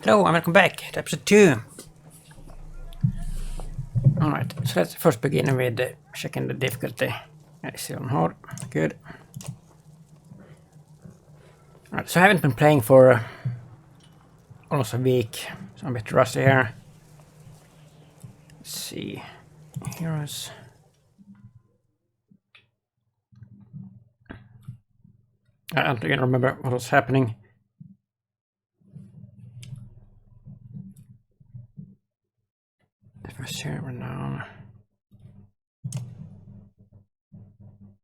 Hello and welcome back to episode 2. Alright, so let's first begin with checking the difficulty. It's still on hard. Good. Alright, so I haven't been playing for almost a week, so I'm a bit rusty here. Let's see. Heroes. I don't even remember what was happening. If I server now.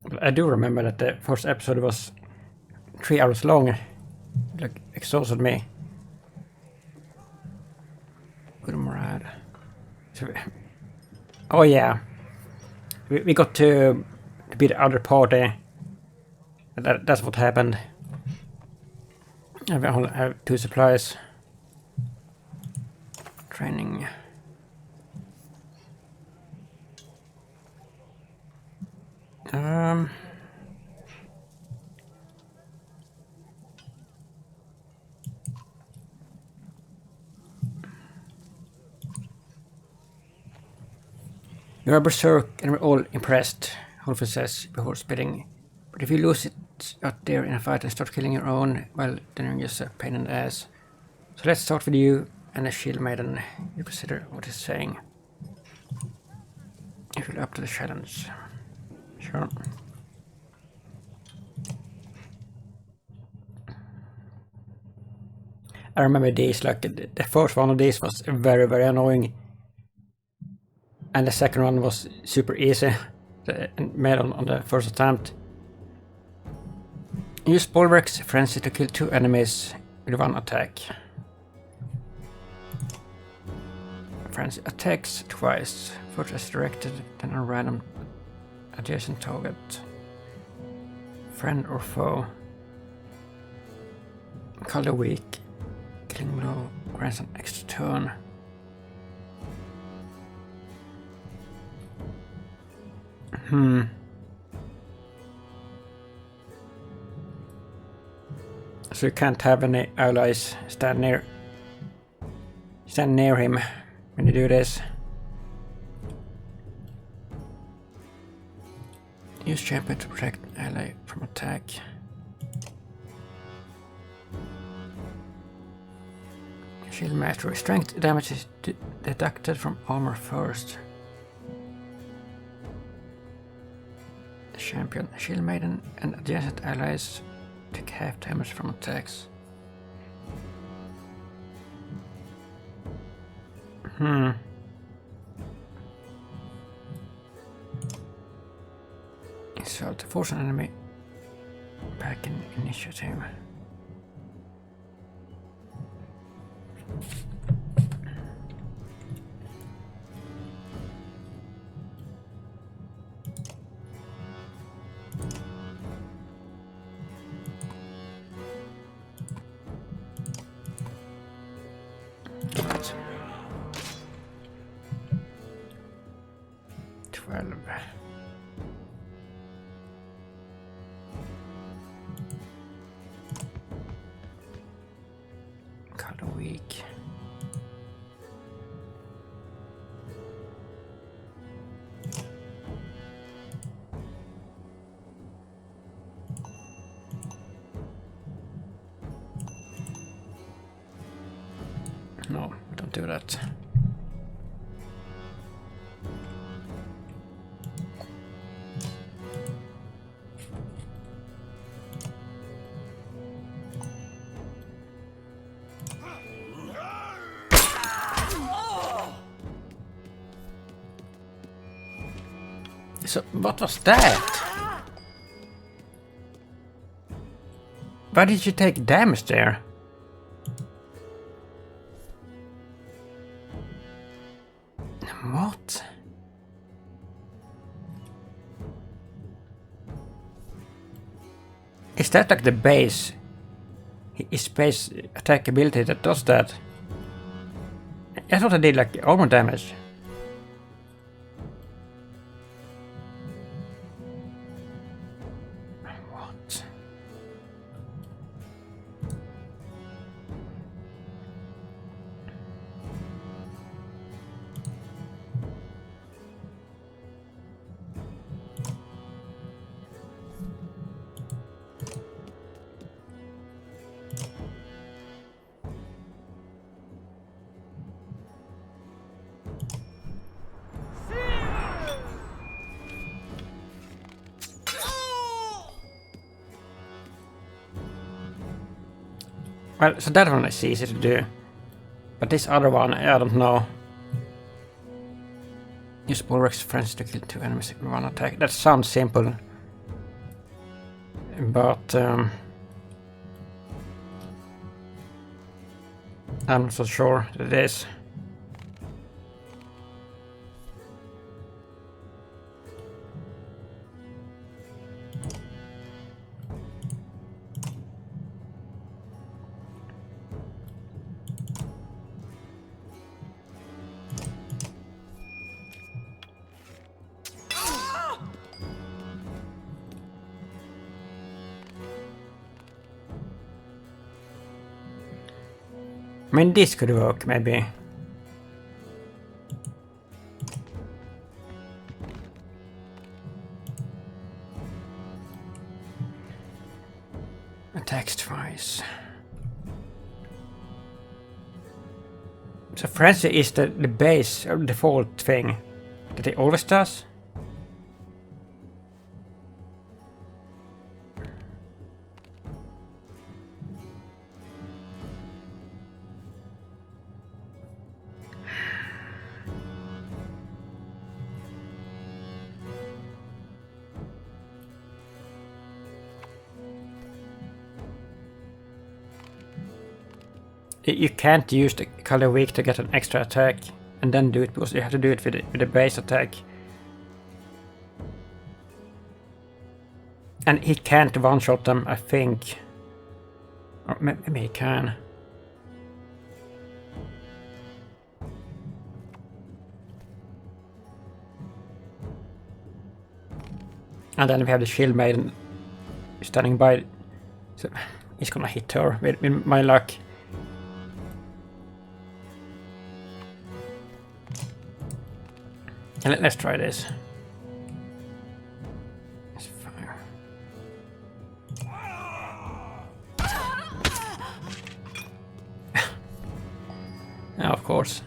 But I do remember that the first episode was 3 hours long. It like exhausted me. Good morale. So oh yeah. We got to be the other party. That's what happened. I only have 2 supplies. Training. You're a berserk and we're all impressed, Olof says before spitting. But if you lose it out there in a fight and start killing your own, well, then you're just a pain in the ass. So let's start with you and the shield maiden. You consider what he's saying. If you're up to the challenge. Sure. I remember these, like the first one of these was very, very annoying. And the second one was super easy, made on the first attempt. Use Bulwark's Frenzy to kill 2 enemies with 1 attack. Frenzy attacks twice, first as directed, then a random adjacent target. Friend or foe. Call the weak. Killing blow grants an extra turn. So you can't have any allies stand near him when you do this. Use champion to protect ally from attack. Shield mastery. Strength damage is deducted from armor first. The champion, shield maiden, and adjacent allies take half damage from attacks. So to force an enemy back in initiative. Right. 12. Color weak. No, don't do that. So, what was that? Why did you take damage there? What? Is that like the base? His base attack ability that does that? I thought I did like armor damage. What? Well, so that one is easy to do. But this other one, I don't know. Use Bulwark's friends to kill 2 enemies in one attack. That sounds simple. But I'm not so sure that it is. I mean, this could work, maybe. Attacks twice. So frenzy is the base or default thing that it always does. You can't use the color weak to get an extra attack and then do it, because you have to do it with the base attack. And he can't one-shot them, I think. Or maybe he can. And then we have the Shield Maiden standing by. So he's gonna hit her with my luck. And let's try this. Let's fire. Yeah, of course.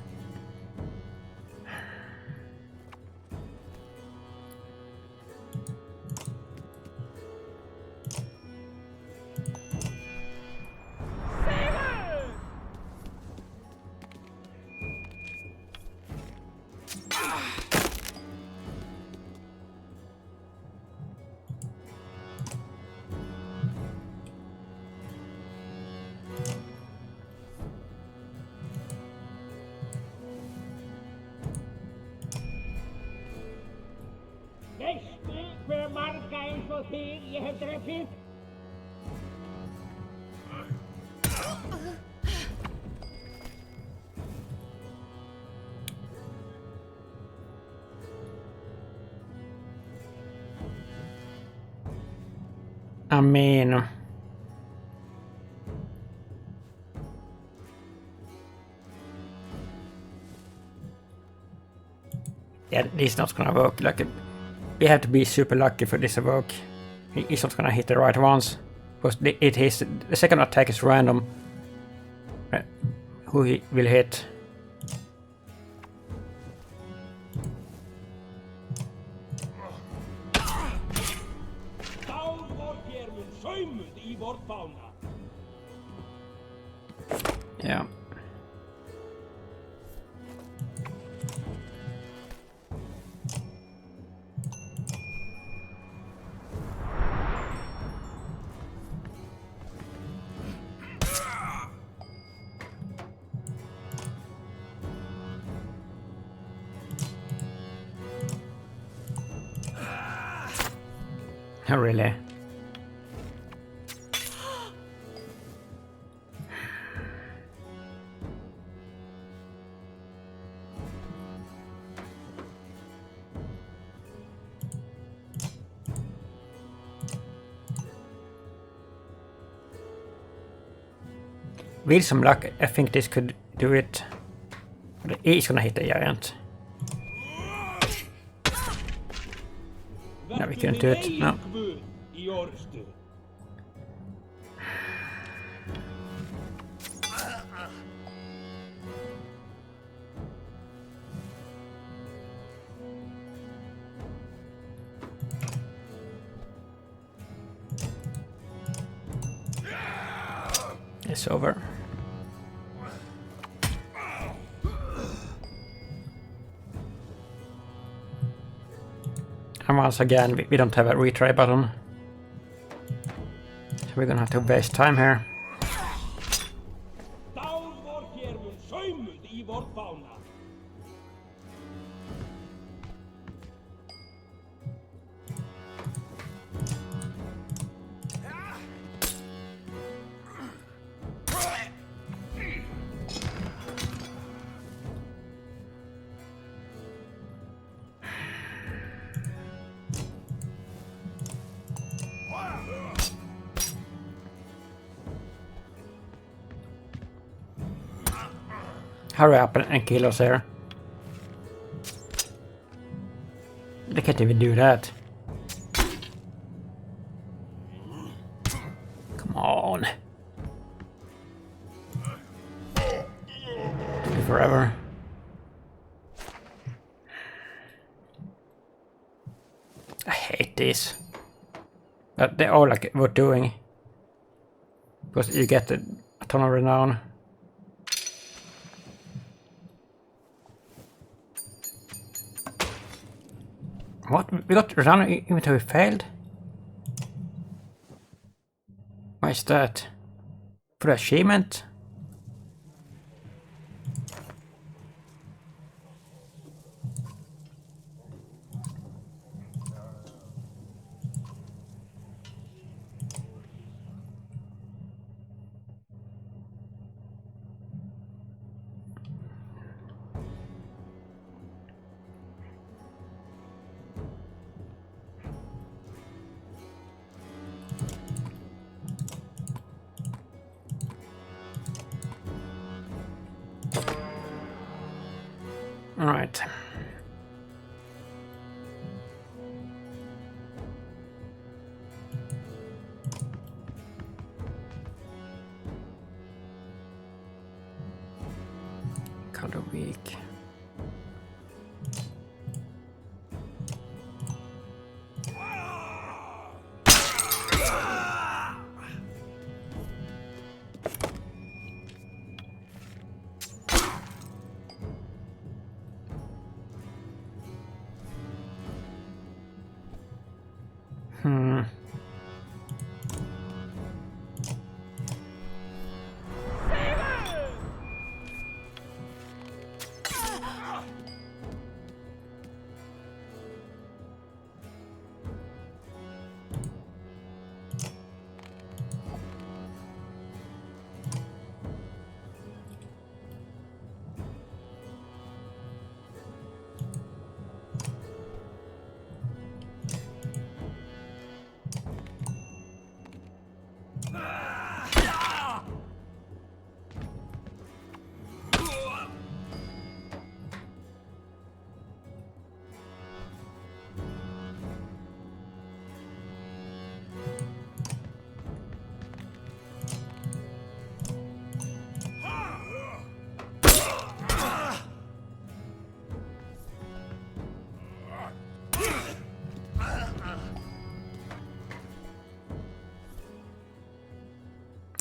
Hver marga eins og þig ég hef drepið? I mean... Yeah, this is not gonna work. Like, we have to be super lucky for this to work. He's not gonna hit the right ones. Because the second attack is random. Who he will hit. Yeah. Oh, really? With some luck, I think this could do it. But he's gonna hit the giant. No, we can't do it. No. this over. And once again, we don't have a retry button. So we're gonna have to waste time here. Hurry up and kill us here. They can't even do that. Come on. Took me forever. I hate this. But they all like worth doing. Because you get a ton of renown. What? We got renown even though we failed? Why is that? For achievement? All right. Color week.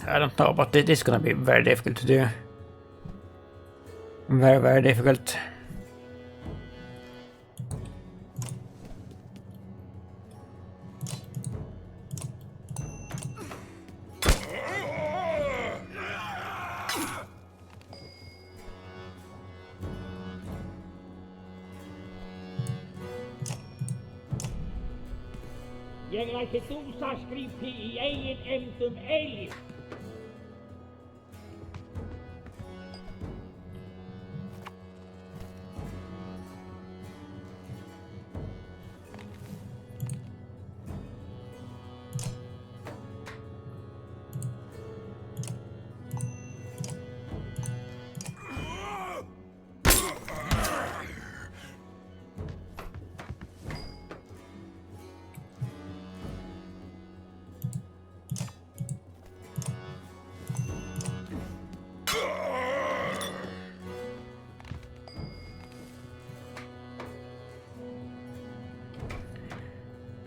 I don't know, but this is gonna be very difficult to do. Very, very difficult. Ég læti dúsaskrípi í eigin eymdum eilíf.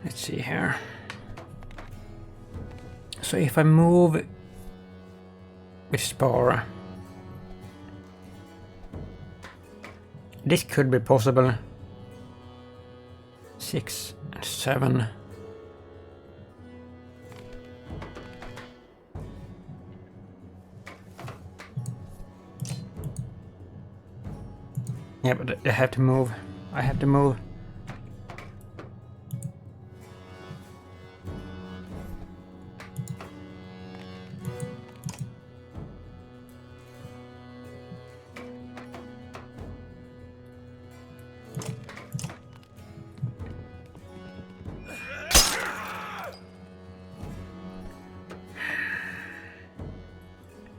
Let's see here. So if I move with Spore. This could be possible. 6 and 7. Yeah, but I have to move. I have to move.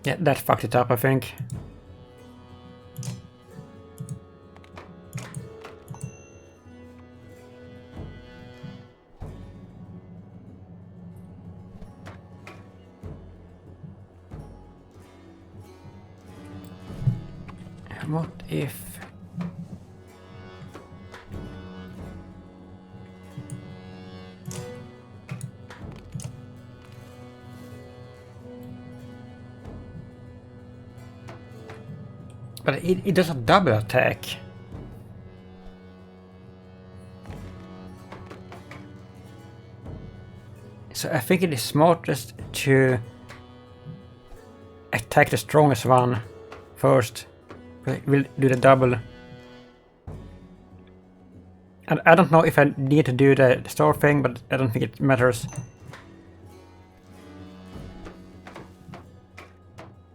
Yeah, that fucked it up, I think. What if... But it does a double attack. So I think it is smartest to attack the strongest one first. We'll do the double. And I don't know if I need to do the star thing, but I don't think it matters.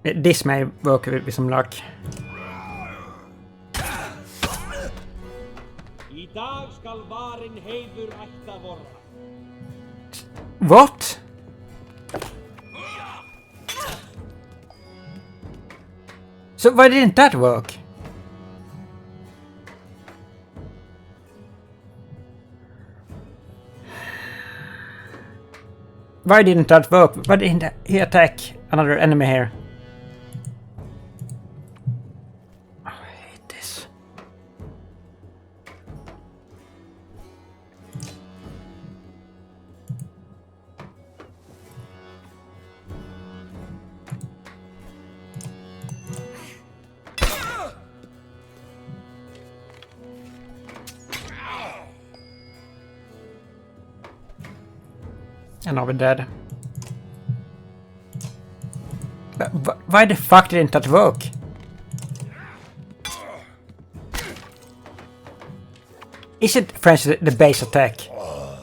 This may work with some luck. I dag skal varin heiður ætta vorra. What? So why didn't that work? Why didn't that work? Why didn't he attack another enemy here? Oh, I hate this. And now we're dead. But why the fuck didn't that work? Is it, for instance, the base attack? Oh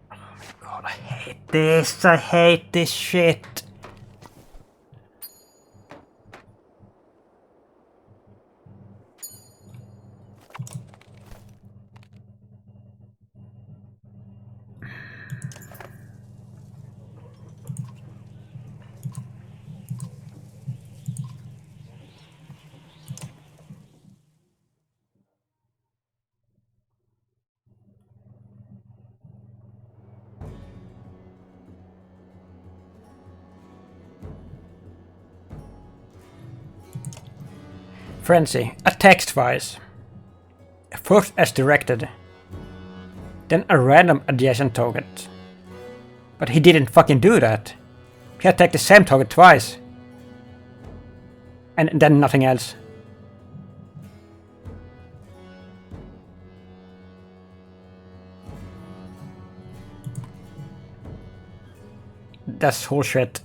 my god, I hate this. I hate this shit. Frenzy. Attacks twice. First as directed. Then a random adjacent target. But he didn't fucking do that. He attacked the same target twice. And then nothing else. That's horseshit.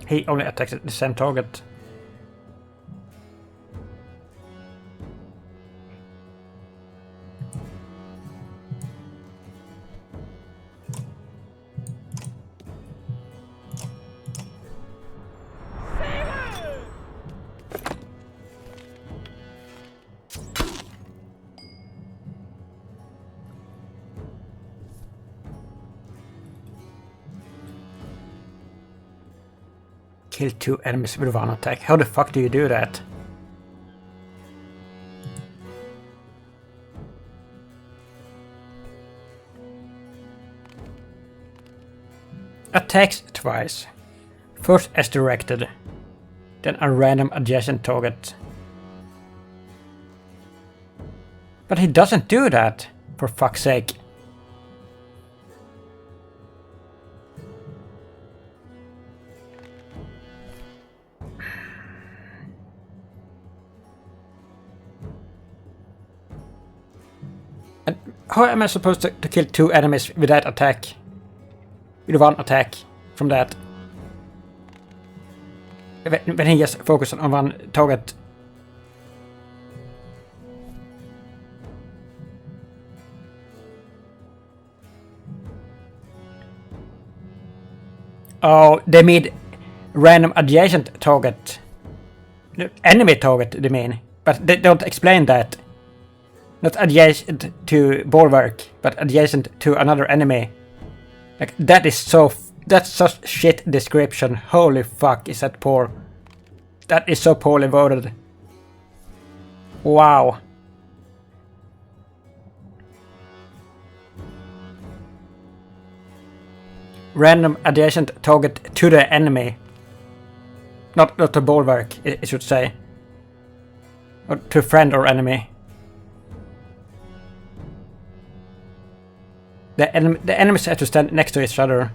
He only attacks the same target. Kill 2 enemies with 1 attack. How the fuck do you do that? Attacks twice. First as directed, then a random adjacent target. But he doesn't do that, for fuck's sake. And how am I supposed to kill 2 enemies with that attack? With 1 attack from that? When he just focuses on 1 target. Oh, they made random adjacent target. Enemy target, they mean. But they don't explain that. Not adjacent to bulwark, but adjacent to another enemy. Like, that is so... That's such shit description. Holy fuck, is that poor. That is so poorly worded. Wow. Random adjacent target to the enemy. Not the bulwark, I should say. Or to friend or enemy. The enemies have to stand next to each other.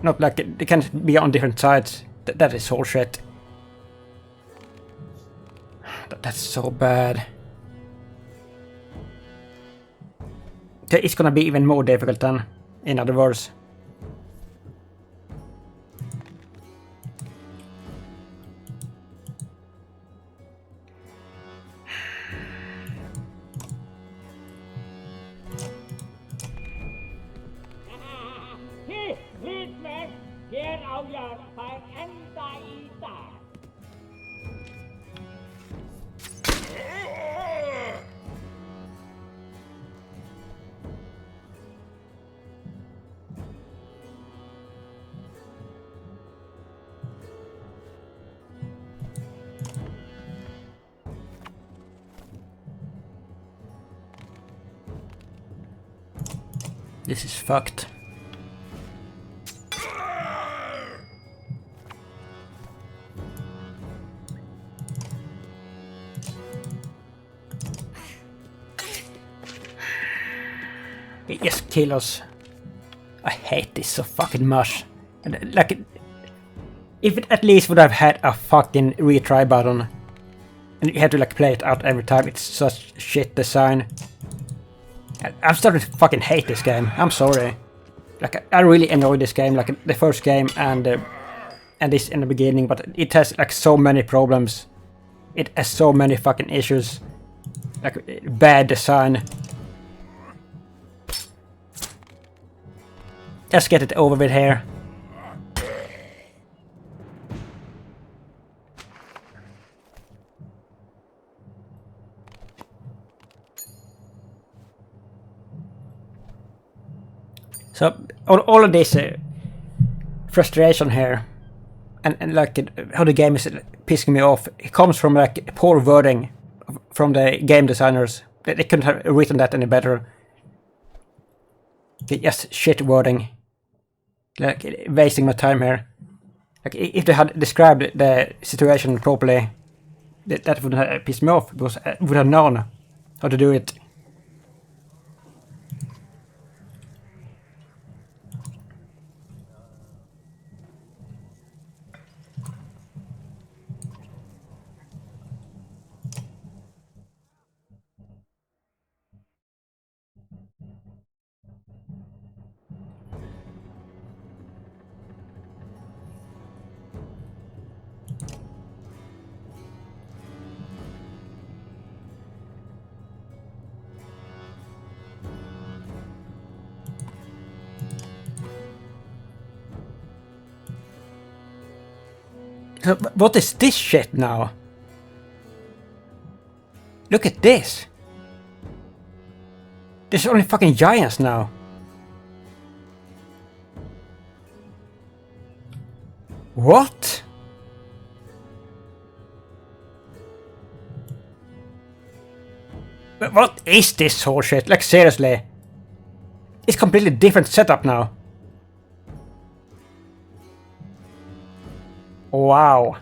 Not like they can be on different sides. That is horseshit. That's so bad. It's gonna be even more difficult then, in other words. Get out your fight and die. This is fucked. Just kill us. I hate this so fucking much. Like, if it at least would have had a fucking retry button, and you had to like play it out every time, it's such shit design. I'm starting to fucking hate this game. I'm sorry. Like, I really enjoyed this game, like the first game and this in the beginning, but it has like so many problems. It has so many fucking issues. Like, bad design. Let's get it over with here. So all of this frustration here, and like how the game is pissing me off, it comes from like poor wording from the game designers. They couldn't have written that any better. Just shit wording. Like, wasting my time here. Like, if they had described the situation properly, that wouldn't have pissed me off, because I would have known how to do it. So, what is this shit now? Look at this! There's only fucking giants now. What? But what is this whole shit? Like seriously. It's completely different setup now. Wow.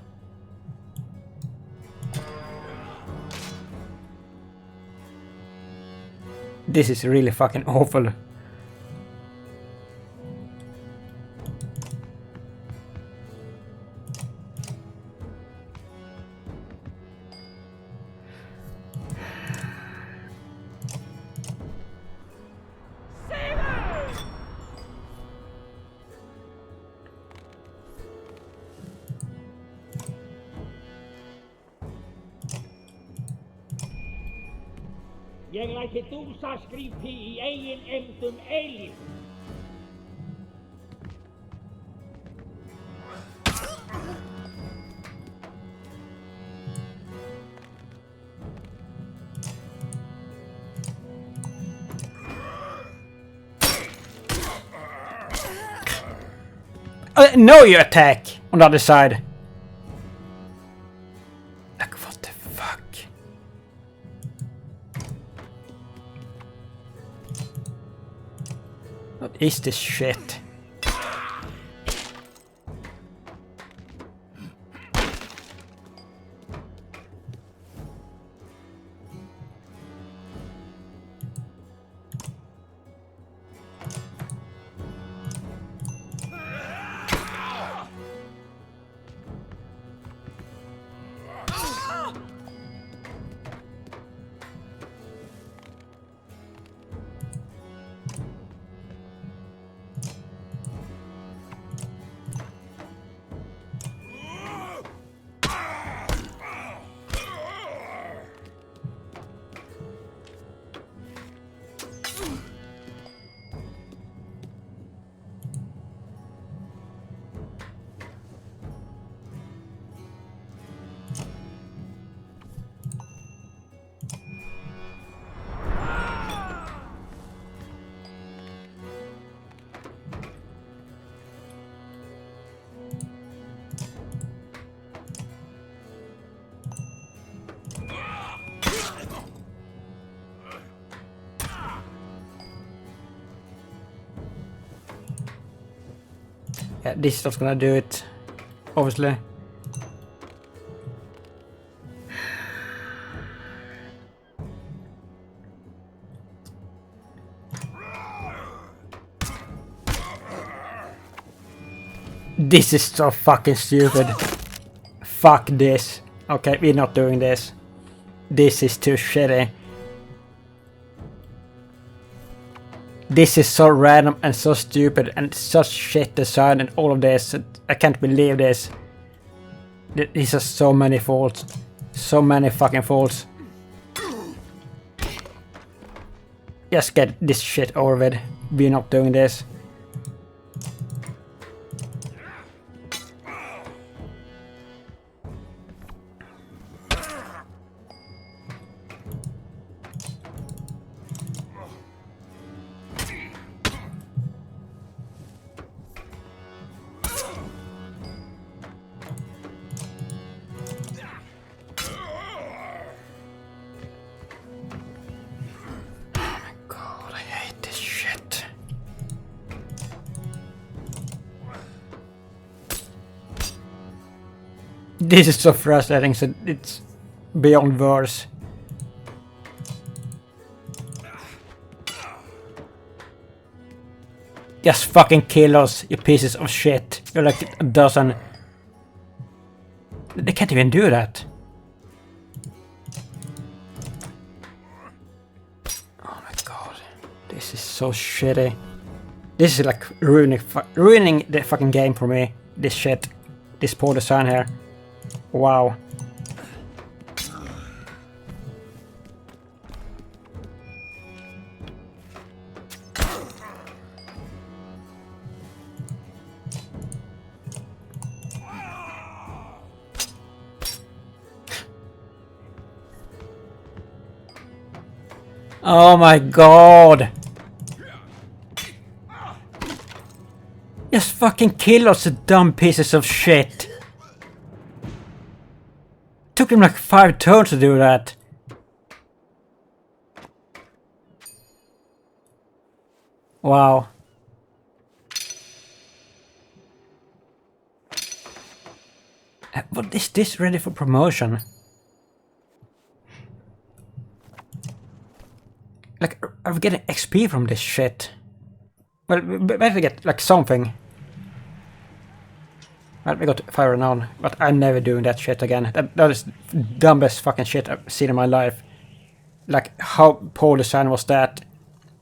This is really fucking awful. Ég læti dúsa skrípi í eigin emdum eilíf. No, you attack on the other side. Like, what the fuck? What is this shit? Yeah, this is not gonna do it, obviously. This is so fucking stupid. Fuck this. Okay, we're not doing this. This is too shitty. This is so random and so stupid and such shit design and all of this. I can't believe this. These are so many faults. So many fucking faults. Just get this shit over with. We're not doing this. This is so frustrating, so it's beyond words. Just fucking kill us, you pieces of shit. You're like a dozen. They can't even do that. Oh my god. This is so shitty. This is like ruining the fucking game for me. This shit. This poor design here. Wow. Oh my god. Just fucking kill us, you dumb pieces of shit. Took him like 5 turns to do that. Wow. What is this ready for promotion? Like, are we getting XP from this shit? Well, we better get, like, something. Well, we got fire renown, but I'm never doing that shit again. That is the dumbest fucking shit I've seen in my life. Like, how poor design was that?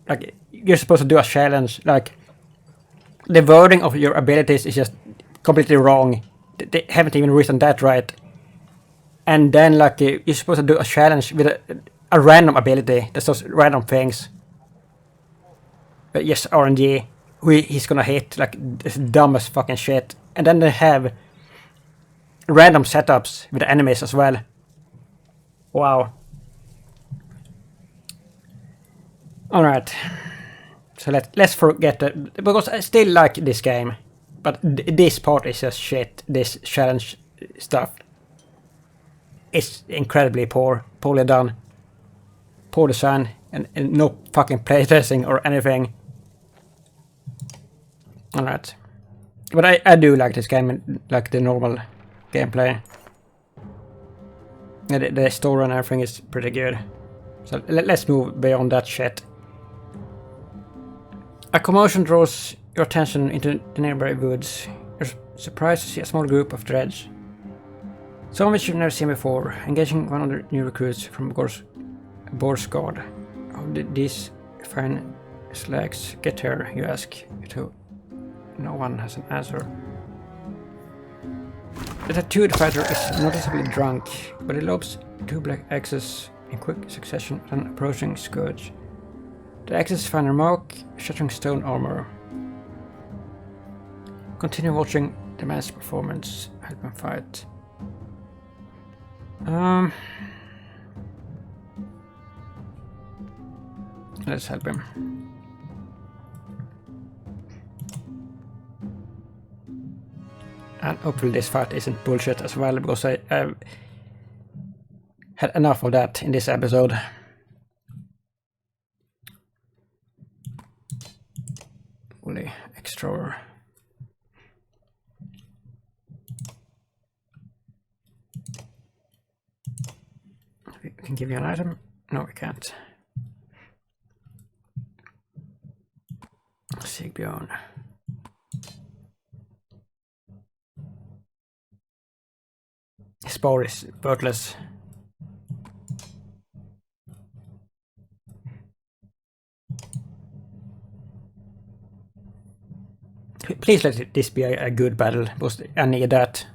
Like, you're supposed to do a challenge, like, the wording of your abilities is just completely wrong. They haven't even written that right. And then, like, you're supposed to do a challenge with a random ability that does random things. But yes, RNG, who he's gonna hit, like, this dumbest fucking shit. And then they have random setups with the enemies as well. Wow. Alright. So let's forget that, because I still like this game. But this part is just shit. This challenge stuff. It's incredibly poorly done. Poor design, and no fucking playtesting or anything. Alright. But I do like this game, like the normal gameplay. The story and everything is pretty good. So let's move beyond that shit. A commotion draws your attention into the nearby woods. You're surprised to see a small group of dreads. Some of which you've never seen before, engaging one of the new recruits from Borsgard. How did these fine slags get here, you ask? No one has an answer. The tattooed fighter is noticeably drunk, but he lobs 2 black axes in quick succession at an approaching scourge. The axes find a mark, shattering stone armor. Continue watching the man's performance. Help him fight. Let's help him. And hopefully this fight isn't bullshit as well, because I had enough of that in this episode. Fully extra. We can give you an item. No, we can't. Sigbjörn. His power is worthless. Please let this be a good battle, because I need that.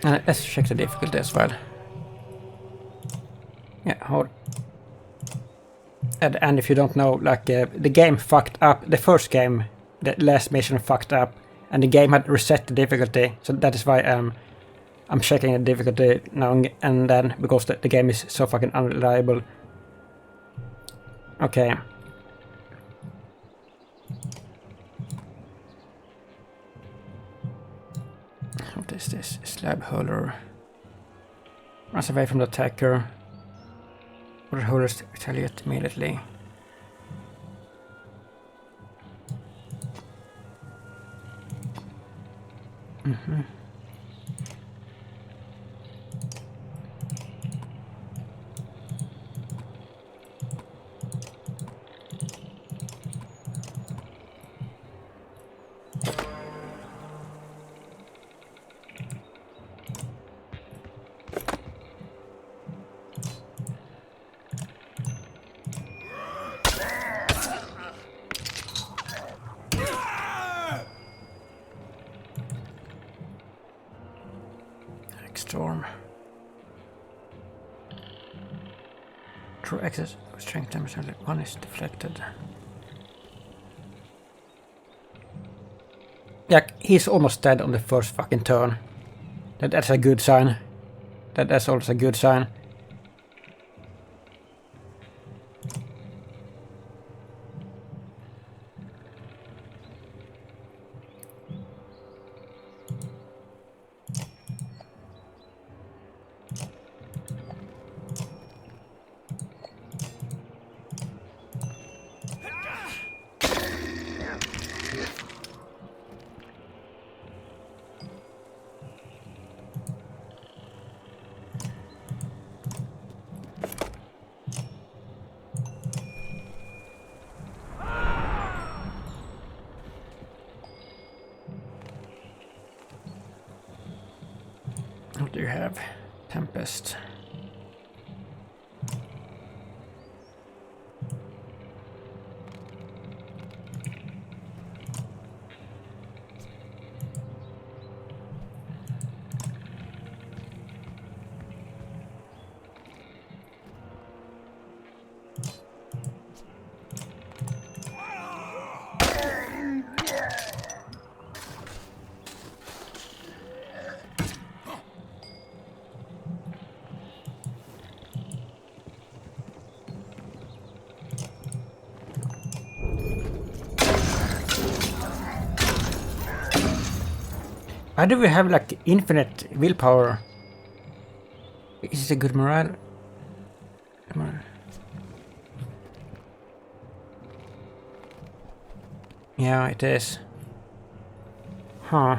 Let's check the difficulty as well. Yeah, hold. And if you don't know, like, the game fucked up. The first game, the last mission fucked up, and the game had reset the difficulty. So that is why I'm checking the difficulty now and then, because the game is so fucking unreliable. Okay. What is this? Slab holder. Runs away from the attacker. Other holders retaliate immediately. Storm. True access strength damage only one is deflected. Yeah, he's almost dead on the first fucking turn. That's a good sign. That's also a good sign. What do you have? Tempest. Why do we have like infinite willpower? Is it a good morale? Yeah, it is. Huh.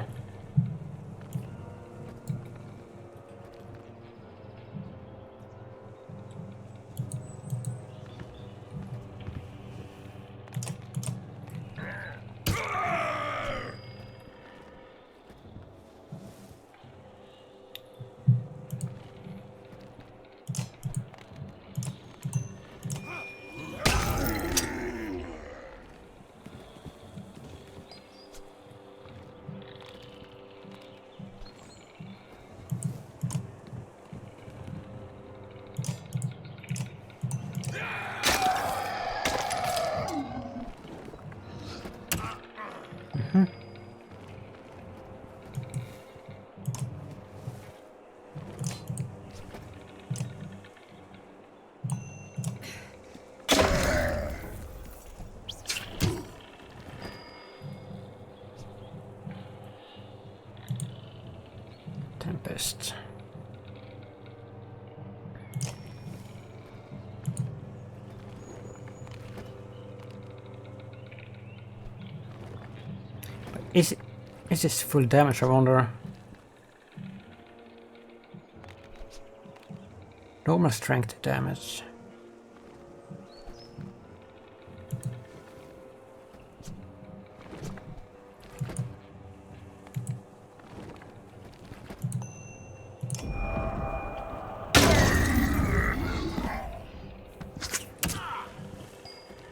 Tempest. Is this full damage, I wonder? Normal strength damage.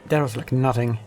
That was like nothing.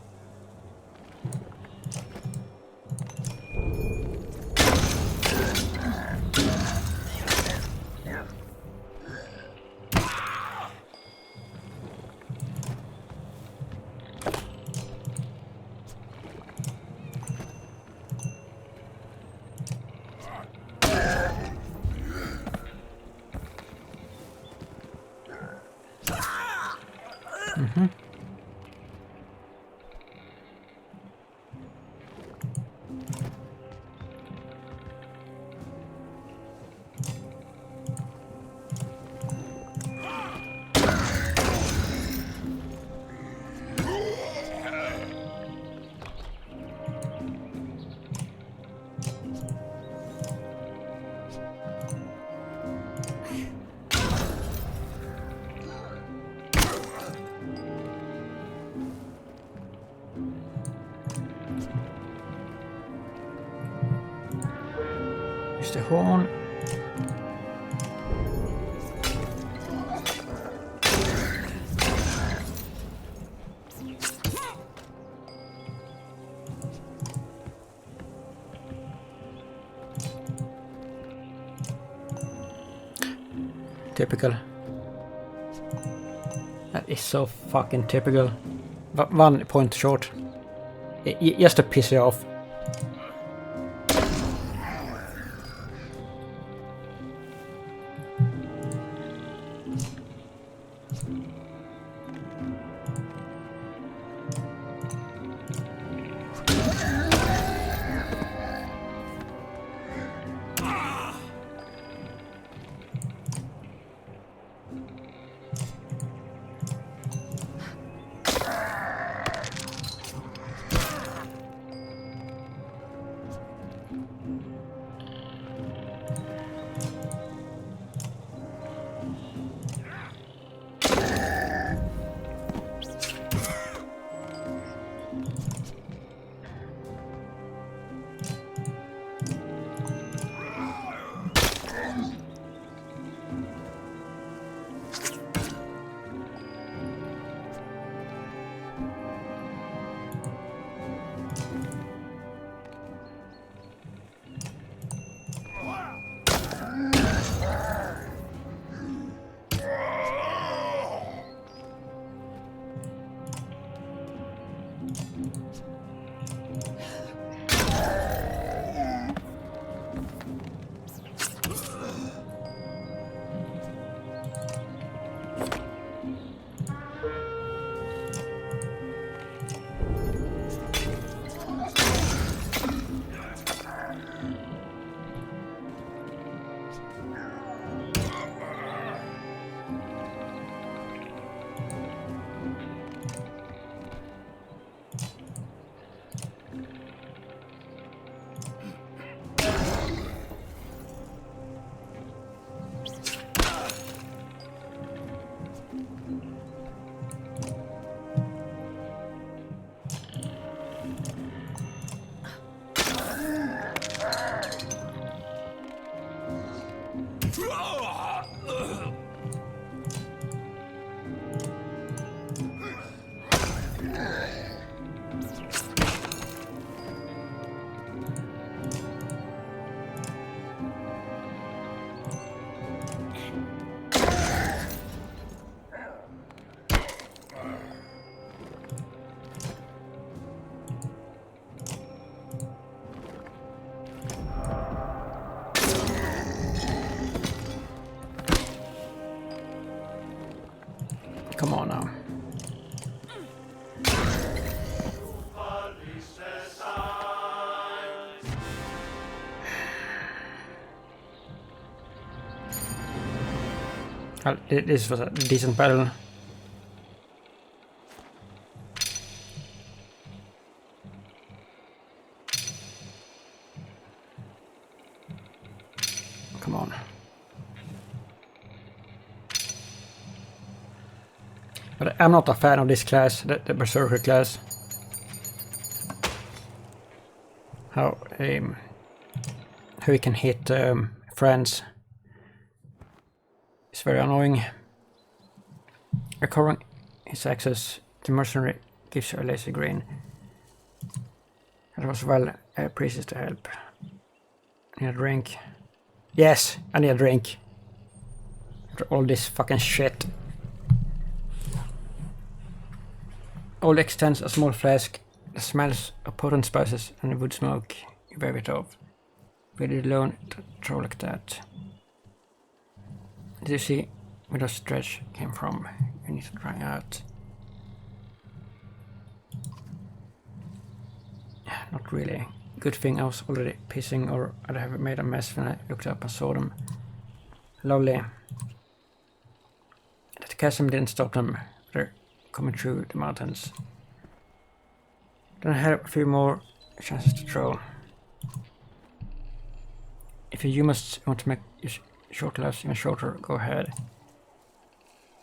Use the horn. Typical. That is so fucking typical. But 1 point short. Just to piss you off. Come on now. Well, this was a decent battle. Come on. But I'm not a fan of this class, the Berserker class. How he can hit friends. It's very annoying. Recovering his access to mercenary gives you a lazy green. That was well appreciated to help. I need a drink. Yes, I need a drink. After all this fucking shit. Old extends a small flask that smells of potent spices and wood smoke. You wave it off. Leave it alone to throw like that. Did you see where the stretch came from? You need to try out. Not really. Good thing I was already pissing, or I'd have made a mess when I looked up and saw them. Lovely. That chasm didn't stop them. They're coming through the mountains. Then I have a few more chances to throw. If you must want to make your short lives even shorter, go ahead.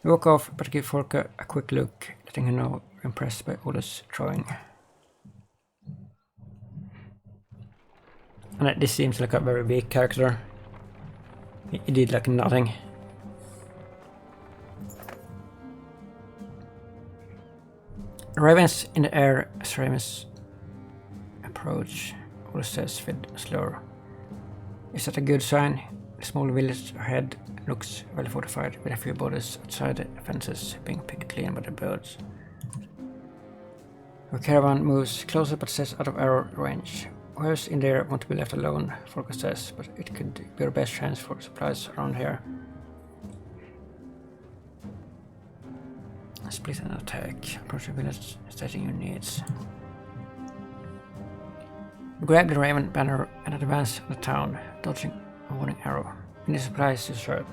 You walk off, but give Folka a quick look, letting her know you're impressed by all this throwing. And this seems like a very weak character. He did like nothing. Ravens in the air as ravens approach. Olof says with a slur. Is that a good sign? The small village ahead looks well fortified, with a few bodies outside the fences being picked clean by the birds. Our caravan moves closer but stays out of arrow range. Whoever's in there want to be left alone, Folka says, but it could be our best chance for supplies around here. Split and attack. Approach the village, stating your needs. Grab the raven banner and advance the town, dodging a warning arrow. We need supplies to shirt.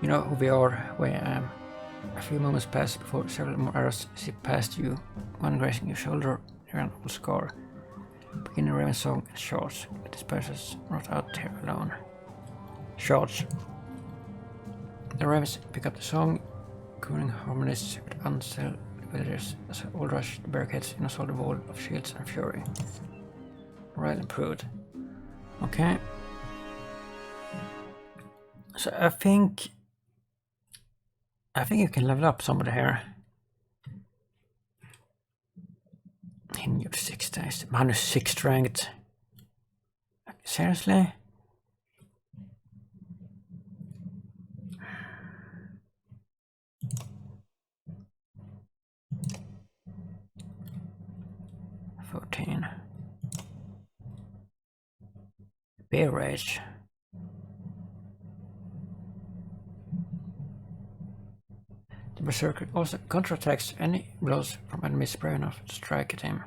You know who we are, where I am. A few moments pass before several more arrows zip past you, one grazing your shoulder near an old scar. Begin the raven song and shorts, but disperses not out here alone. Shorts. The ravens pick up the song, cooling harmonies with unsettled villagers as all rush the barricades in a solid wall of shields and fury. Morale improved. Okay. So I think you can level up somebody here. In your 6 days. Minus 6 strength. Seriously? Bear rage. The Berserker also counterattacks any blows from enemies brave enough to strike at him.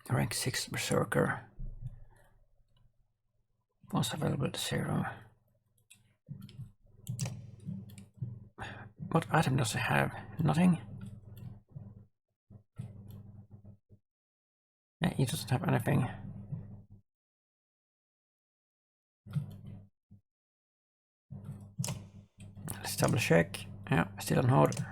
Rank 6 Berserker. Once available to 0. What item does he have? Nothing? Yeah, he doesn't have anything. Let's double check. Yeah, still on hold.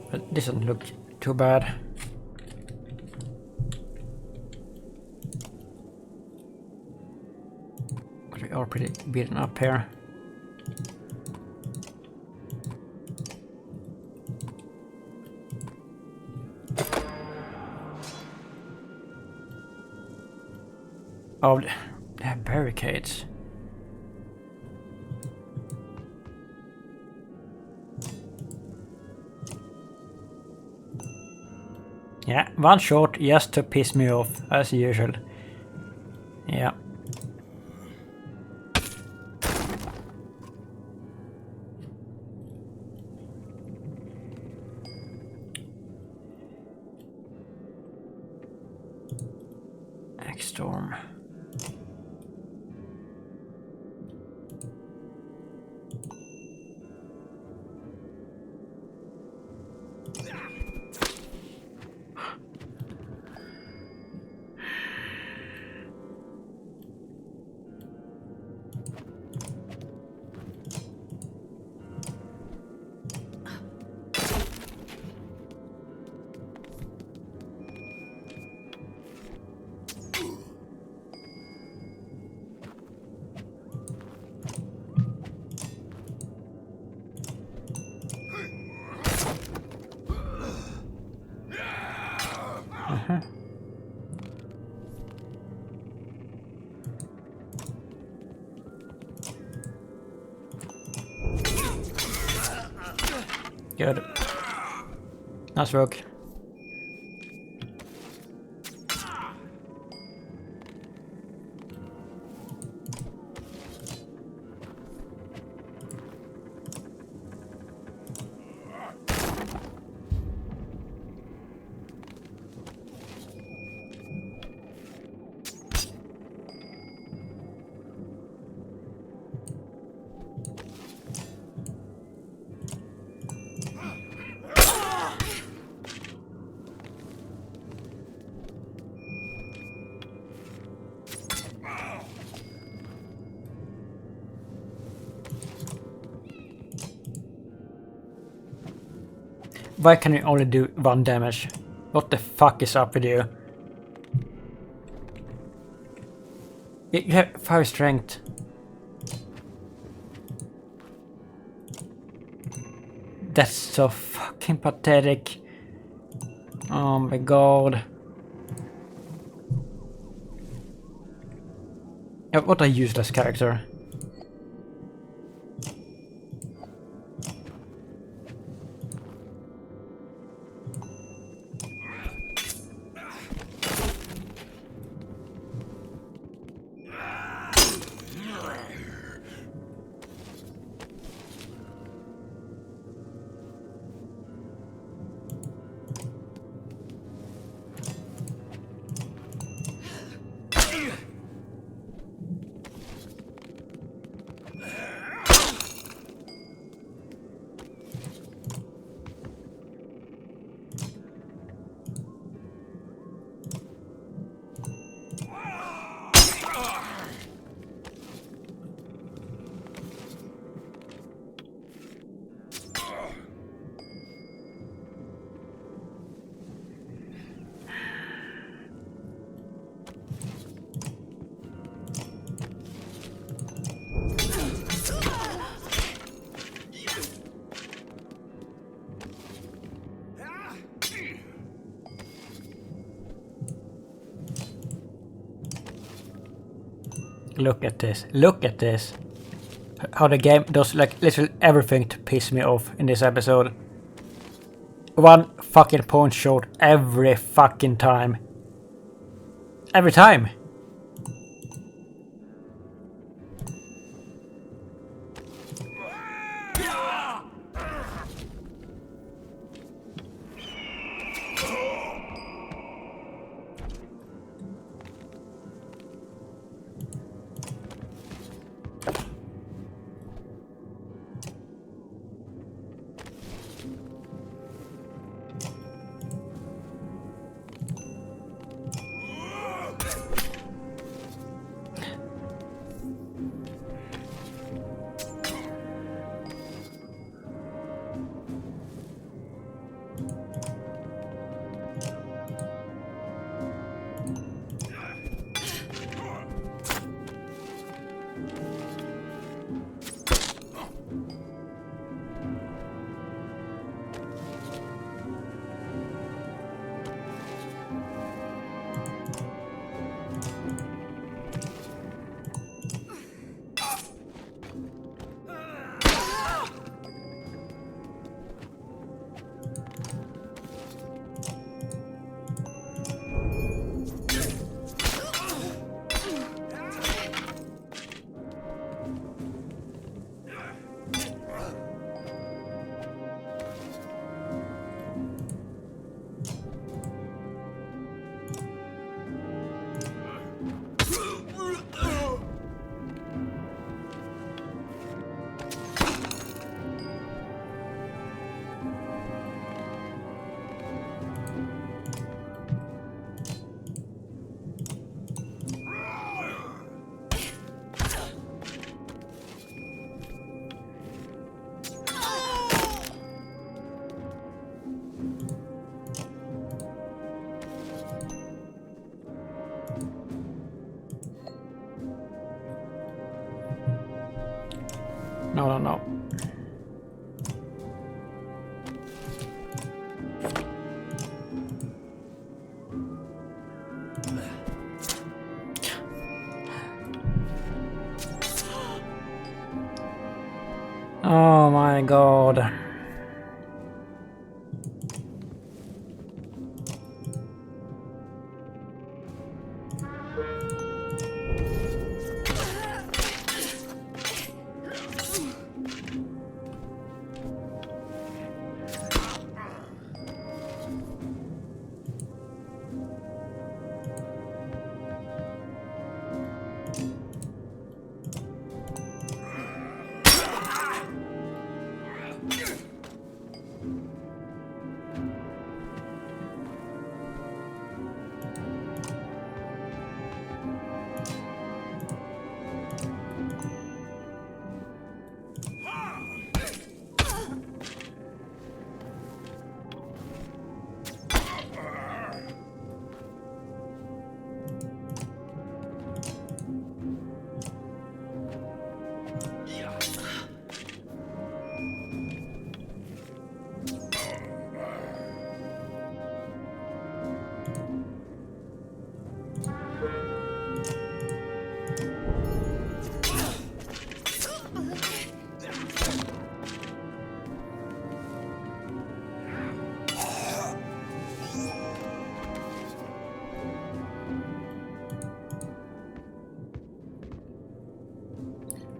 But this doesn't look too bad. are pretty beaten up here. Oh, they have barricades. Yeah, one shot just to piss me off, as usual. Yeah. Storm. Good. Nice work. Why can you only do 1 damage? What the fuck is up with you? You have 5 strength. That's so fucking pathetic. Oh my god. What a useless character. Look at this. Look at this. How the game does like literally everything to piss me off in this episode. 1 fucking point shot every fucking time. Every time. No, no, no. Oh my god.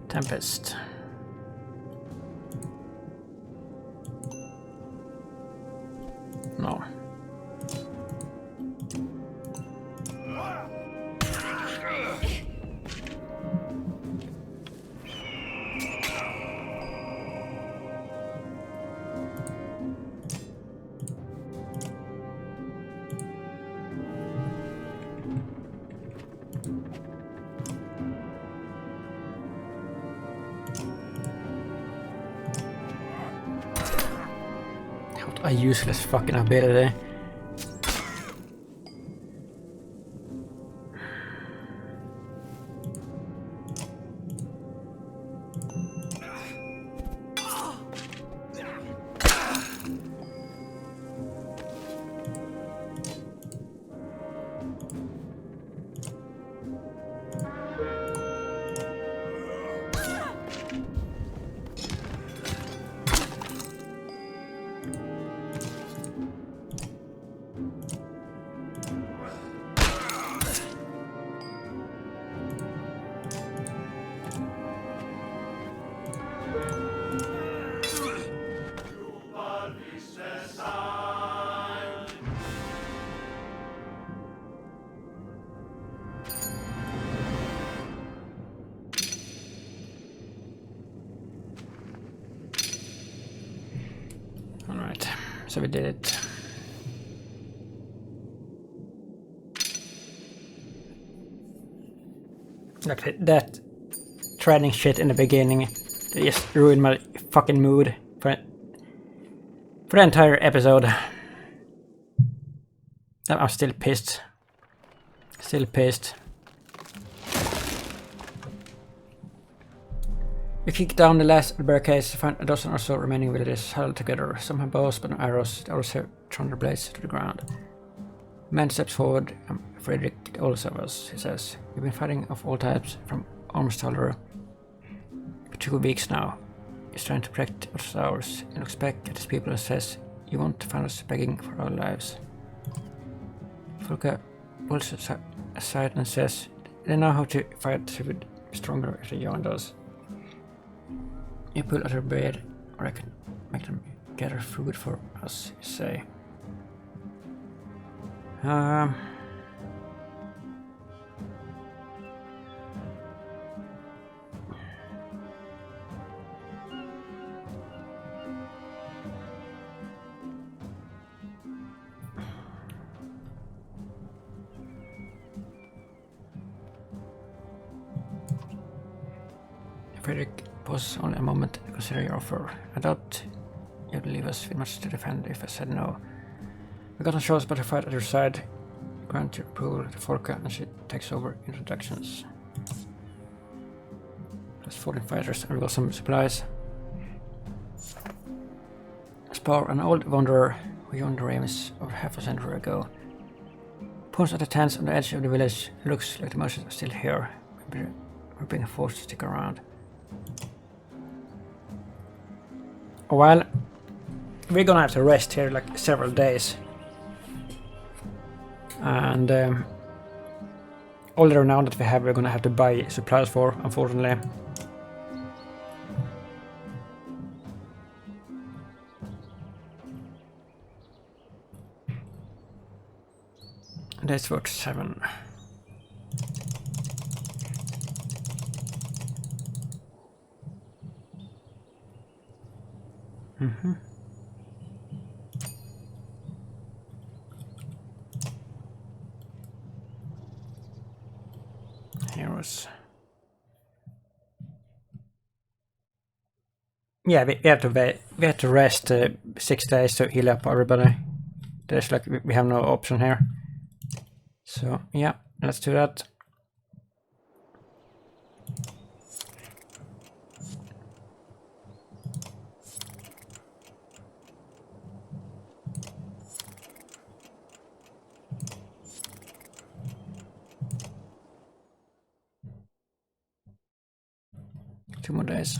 Tempest. No. What a useless fucking ability. Alright, so we did it. Like that trading shit in the beginning, they just ruined my fucking mood for the entire episode. I'm still pissed. Still pissed. We kick down the last barricades to find a dozen or so remaining villages huddled together. Some have bows but no arrows, the others have thrown their blades to the ground. A man steps forward. Frederick, the oldest of us, he says. We've been fighting of all types, from arms to armor, for 2 weeks now. He's trying to protect what's ours. He looks back at his people and says, you won't find us begging for our lives. Volka pulls aside and says, they know how to fight with stronger if they joined us. You pull at her bed, or I can make them gather food for us, you say. Frederick pauses only a moment to consider your offer. I doubt you'd leave us with much to defend if I said no. We got no choice but to fight at your side. Grant your approval to Volka and she takes over introductions. There's 14 fighters and we got some supplies. Spar, an old wanderer who joined the ravens of half a century ago. Points at the tents on the edge of the village. Looks like the merchants are still here. We're being forced to stick around. Well, we're gonna have to rest here like several days. And all the renown that we have, we're gonna have to buy supplies for, unfortunately. That's worth 7. Heroes. Yeah, we have to rest 6 days to heal up everybody. There's like we have no option here. So yeah, let's do that. Two more days.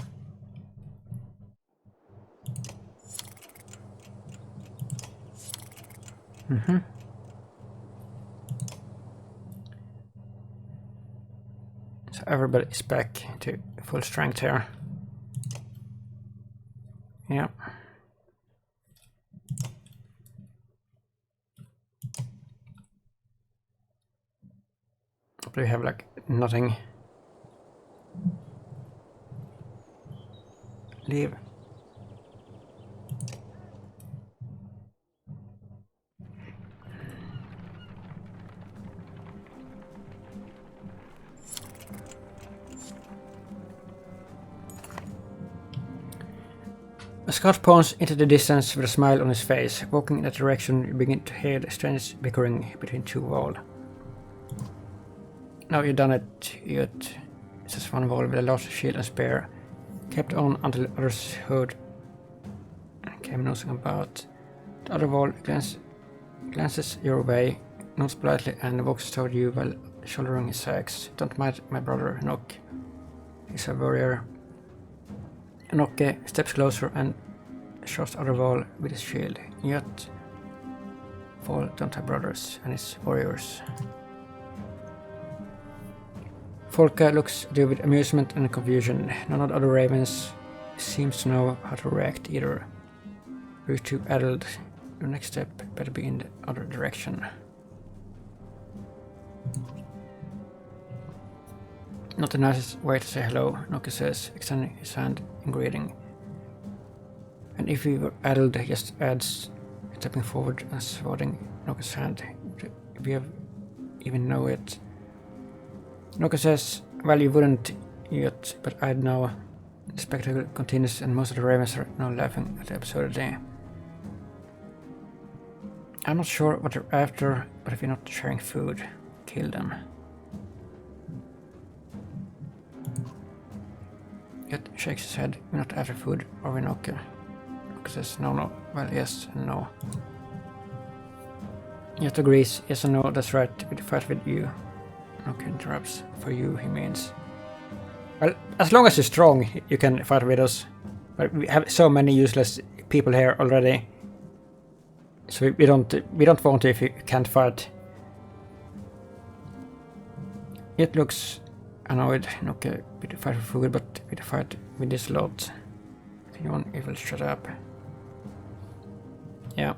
So everybody is back to full strength here. Yeah. But we have like nothing. Leave. A scout points into the distance with a smile on his face. Walking in that direction, you begin to hear the strange bickering between two walls. Now you've done it, yet says one wall with a large shield and spear. Kept on until the others heard and came nosing about. The other wall glances your way, nods politely, and walks toward you while shouldering his axe. Don't mind my brother, Nock. He's a warrior. Nokke steps closer and shows the other wall with his shield. Yet, Fall don't have brothers and his warriors. Folka looks at you with amusement and confusion. None of the other ravens seems to know how to react either. You're too addled. Your next step better be in the other direction. Not the nicest way to say hello, Noki says, extending his hand in greeting. And if you were addled, he just adds, stepping forward and swatting Noki's hand. If you even know it. Noki says, well, you wouldn't yet, but I'd know. The spectacle continues and most of the ravens are now laughing at the absurdity. I'm not sure what they're after, but if you're not sharing food, kill them. Yet shakes his head. We're not after food, or we Noki. Noki says no. Well, yes and no. Yet agrees, yes and no, that's right, we'd fight with you. Noki interrupts. For you, he means. Well, as long as you're strong, you can fight with us. But we have so many useless people here already. So we don't want to if you can't fight. It looks annoyed, Noki, with the fight for food, but with the fight with this lot. Anyone evil, shut up. Yeah.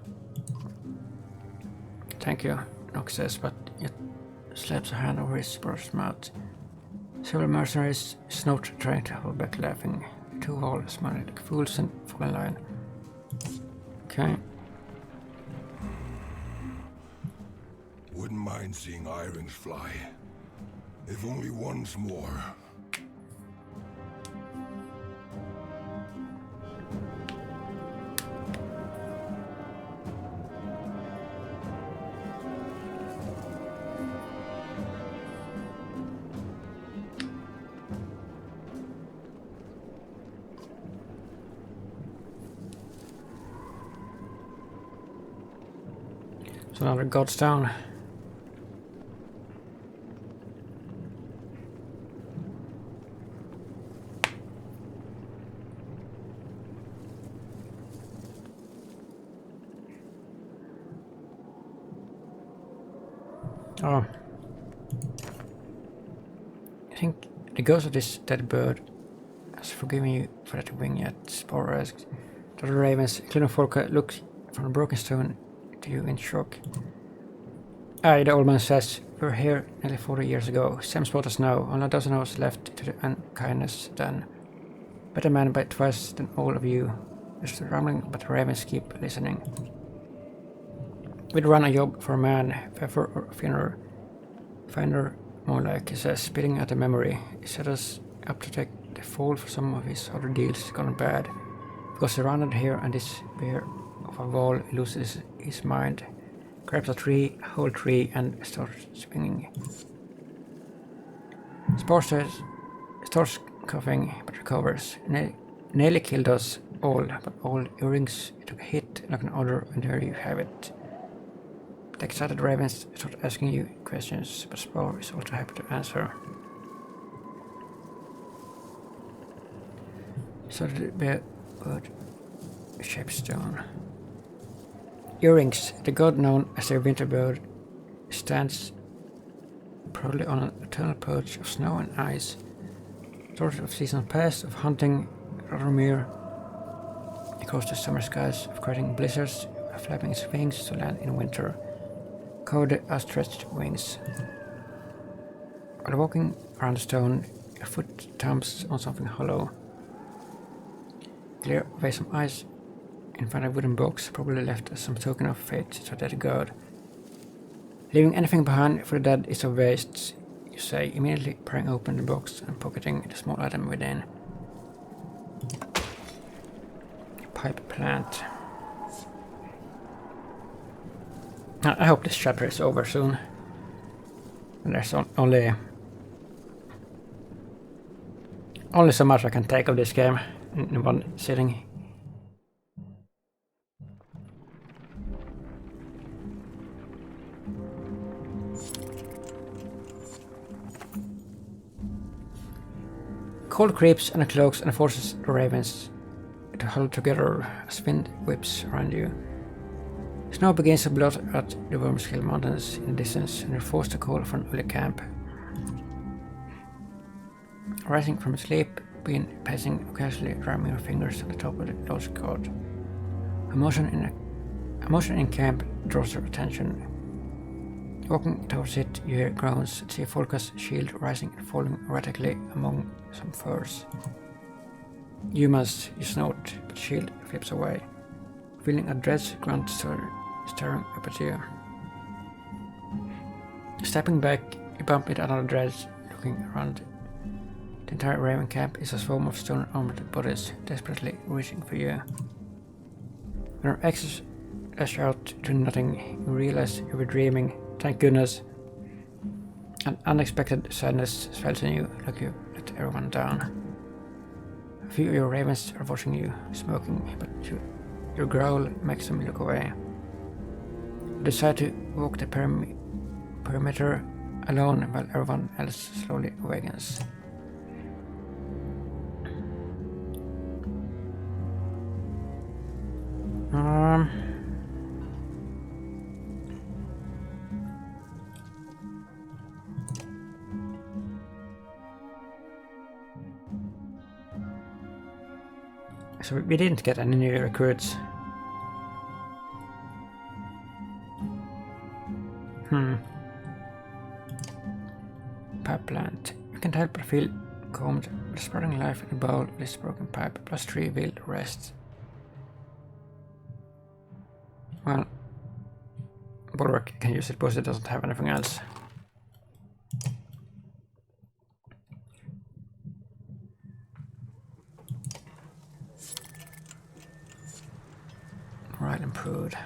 Thank you, Noki says, but it slaps a hand over his brother's mouth. Several mercenaries snort, trying to hold back laughing. The two all smiling like fools and fall in line. Okay. Wouldn't mind seeing irons fly. If only once more. So another god's down. Oh. I think the ghost of this dead bird has forgiven you for that wing yet. Spore asked. The other ravens, including Folka, looked from the broken stone to you in shock. Aye, the old man says, we were here nearly 40 years ago. Same spot as now, only a dozen of us left to the unkindness done. Better man by twice than all of you. There's the rumbling, but the ravens keep listening. We'd run a job for a man, Pfeffer or Finder, more like, he says, spitting at the memory. He set us up to take the fall for some of his other deals gone bad. Because he rounded here and this bear of a wall loses his mind, grabs a tree, a whole tree, and starts swinging. Spore starts coughing, but recovers. Nearly killed us all, but all earrings took a hit like an other, and there you have it. The excited ravens start asking you questions, but Spore is also happy to answer. So the bird shaped stone. Earrings, the god known as the winter bird, stands proudly on an eternal perch of snow and ice. Sort of season past of hunting Roromir across the summer skies, of creating blizzards, flapping its wings to land in winter. Covered outstretched wings. While walking around the stone, your foot thumps on something hollow. Clear away some ice and find a wooden box, probably left as some token of fate to a dead god. Leaving anything behind for the dead is a waste, you say, immediately prying open the box and pocketing the small item within. Pipe plant. I hope this chapter is over soon. And there's only so much I can take of this game in one sitting. Cold creeps and the cloaks and forces the ravens to huddle together as wind whips around you. Snow begins to blot out the Wormskill Mountains in the distance, and you're forced to call for an early camp. Rising from sleep, begin pacing, occasionally drumming your fingers on the top of the lost god. A motion in camp draws your attention. Walking towards it, you hear groans and see Folka's shield rising and falling erratically among some firs. Humans, you snort, but shield flips away. Feeling a dread grunt staring up at you. Stepping back, you bump into another dread looking around. The entire Raven camp is a swarm of stone-armored bodies desperately reaching for you. When your axes lash out to nothing, you realize you were dreaming. Thank goodness. An unexpected sadness swells in you like you let everyone down. A few of your ravens are watching you, smoking, but your growl makes them look away. You decide to walk the perimeter alone while everyone else slowly awakens. So we didn't get any new recruits. Pipe plant. You can't help but feel calmed with sprouting life in a bowl with this broken pipe, plus 3 will rest. Well, Bulwark can use it because it doesn't have anything else. Right, improved.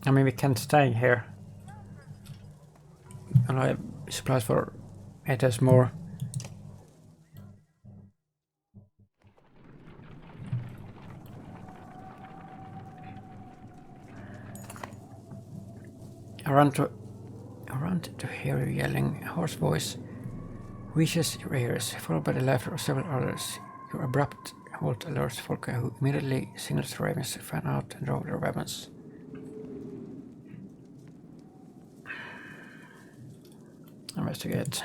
I mean, we can stay here. And I have supplies for 8 days more. I run to hear you yelling. A hoarse voice reaches your ears, followed by the laughter of several others. Your abrupt halt alerts Folka, who immediately signals the ravens to fan out and draw their weapons. Investigate.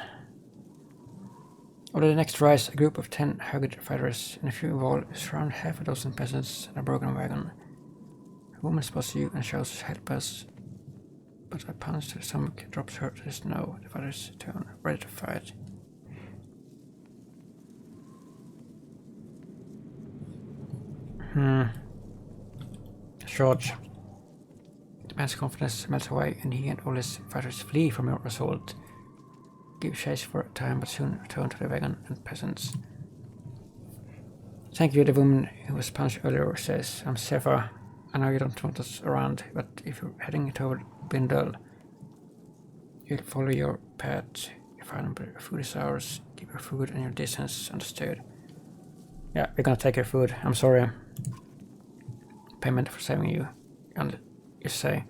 Over the next rise, a group of 10 hugged fighters and a few of all surround half a dozen peasants in a broken wagon. A woman spots you and shouts, "Help us!" But a punch to the stomach drops her to the snow. The fighters turn, ready to fight. Charge. The man's confidence melts away, and he and all his fighters flee from your assault. Give chase for a time, but soon return to the wagon and peasants. Thank you, the woman who was punched earlier says. I'm Sefa. I know you don't want us around, but if you're heading toward Bindal, you'll follow your path. You find food is ours. Keep your food and your distance, understood? Yeah, we're gonna take your food. I'm sorry. Payment for saving you. And you say.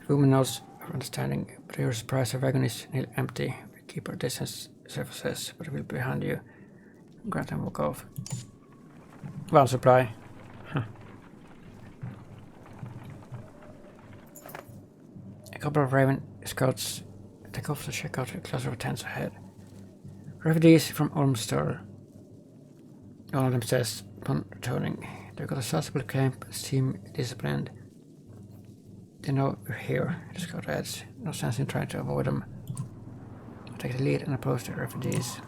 The woman knows her understanding, but you're surprised her wagon is nearly empty. We keep our distance, Sefa says, but we'll be behind you. Grant and walk off. One supply. A couple of Raven scouts take off to check out a cluster of tents ahead. Refugees from Ormstor. One of them says, upon returning, they've got a sizable camp and seem disciplined. They know we're here, the scout adds. No sense in trying to avoid them. I take the lead and approach the refugees.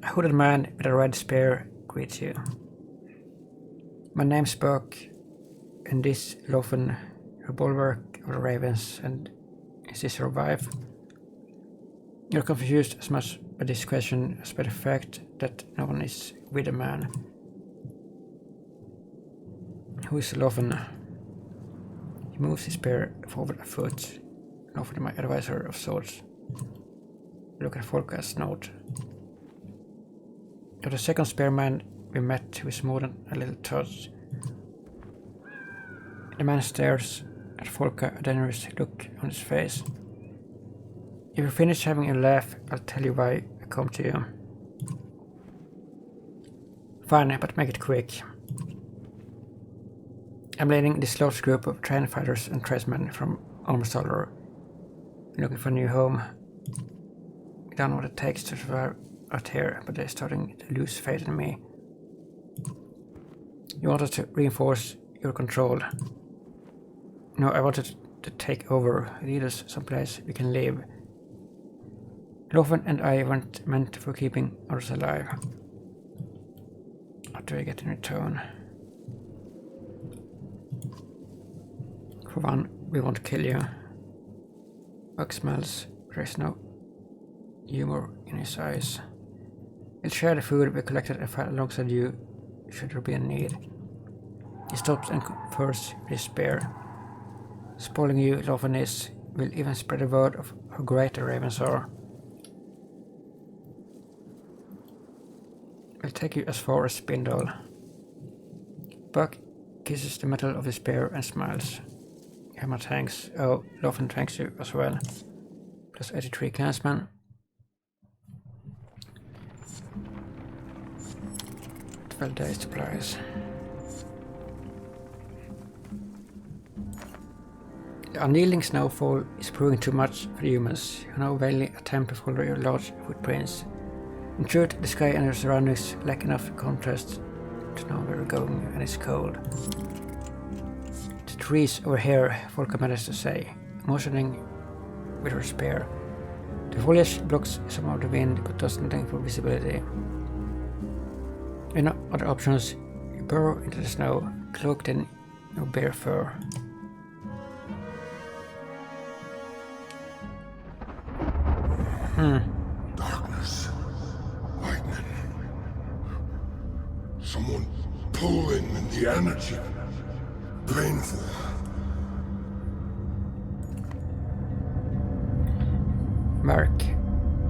A hooded man with a red spear greets you. My name's Buck, and this Lofen, your bulwark of the ravens, and is this your wife? You're confused as much by this question as by the fact that no one is with a man. Who is Lofen? He moves his spear forward a foot. Lofen, my advisor of sorts. Look at Folka's note. You're the second spearman we met who is more than a little touched. The man stares at Folka, a dangerous look on his face. If you finish having a laugh, I'll tell you why I come to you. Fine, but make it quick. I'm leading this large group of trained fighters and tradesmen from Ormstor. Looking for a new home. We don't know what it takes to survive out here, but they're starting to lose faith in me. You want us to reinforce your control. No, I wanted to take over, lead us someplace we can live. Lofen and I weren't meant for keeping others alive. What do I get in return? For one, we won't kill you. Buck smells, there's no humor in his eyes. We'll share the food we collected and fight alongside you, should there be a need. He stops and confers with his spear. Spoiling you, Lofen is, will even spread the word of how great the ravens are. We'll take you as far as Spindle. Buck kisses the metal of his spear and smiles. Hammer thanks. Oh, Lofen thanks you as well. Plus 83 clansmen. 12 days supplies. The unyielding snowfall is proving too much for the humans, who now vainly attempt to follow your large footprints. In truth, the sky and your surroundings lack enough contrast to know where we're going, and it's cold. The trees over here, Folka managed to say, motioning with her spear. The foliage blocks some of the wind, but does nothing for visibility. With no other options, you burrow into the snow, cloaked in your bare fur. Darkness. Lightning. Someone pulling in the energy. Painful. Mark,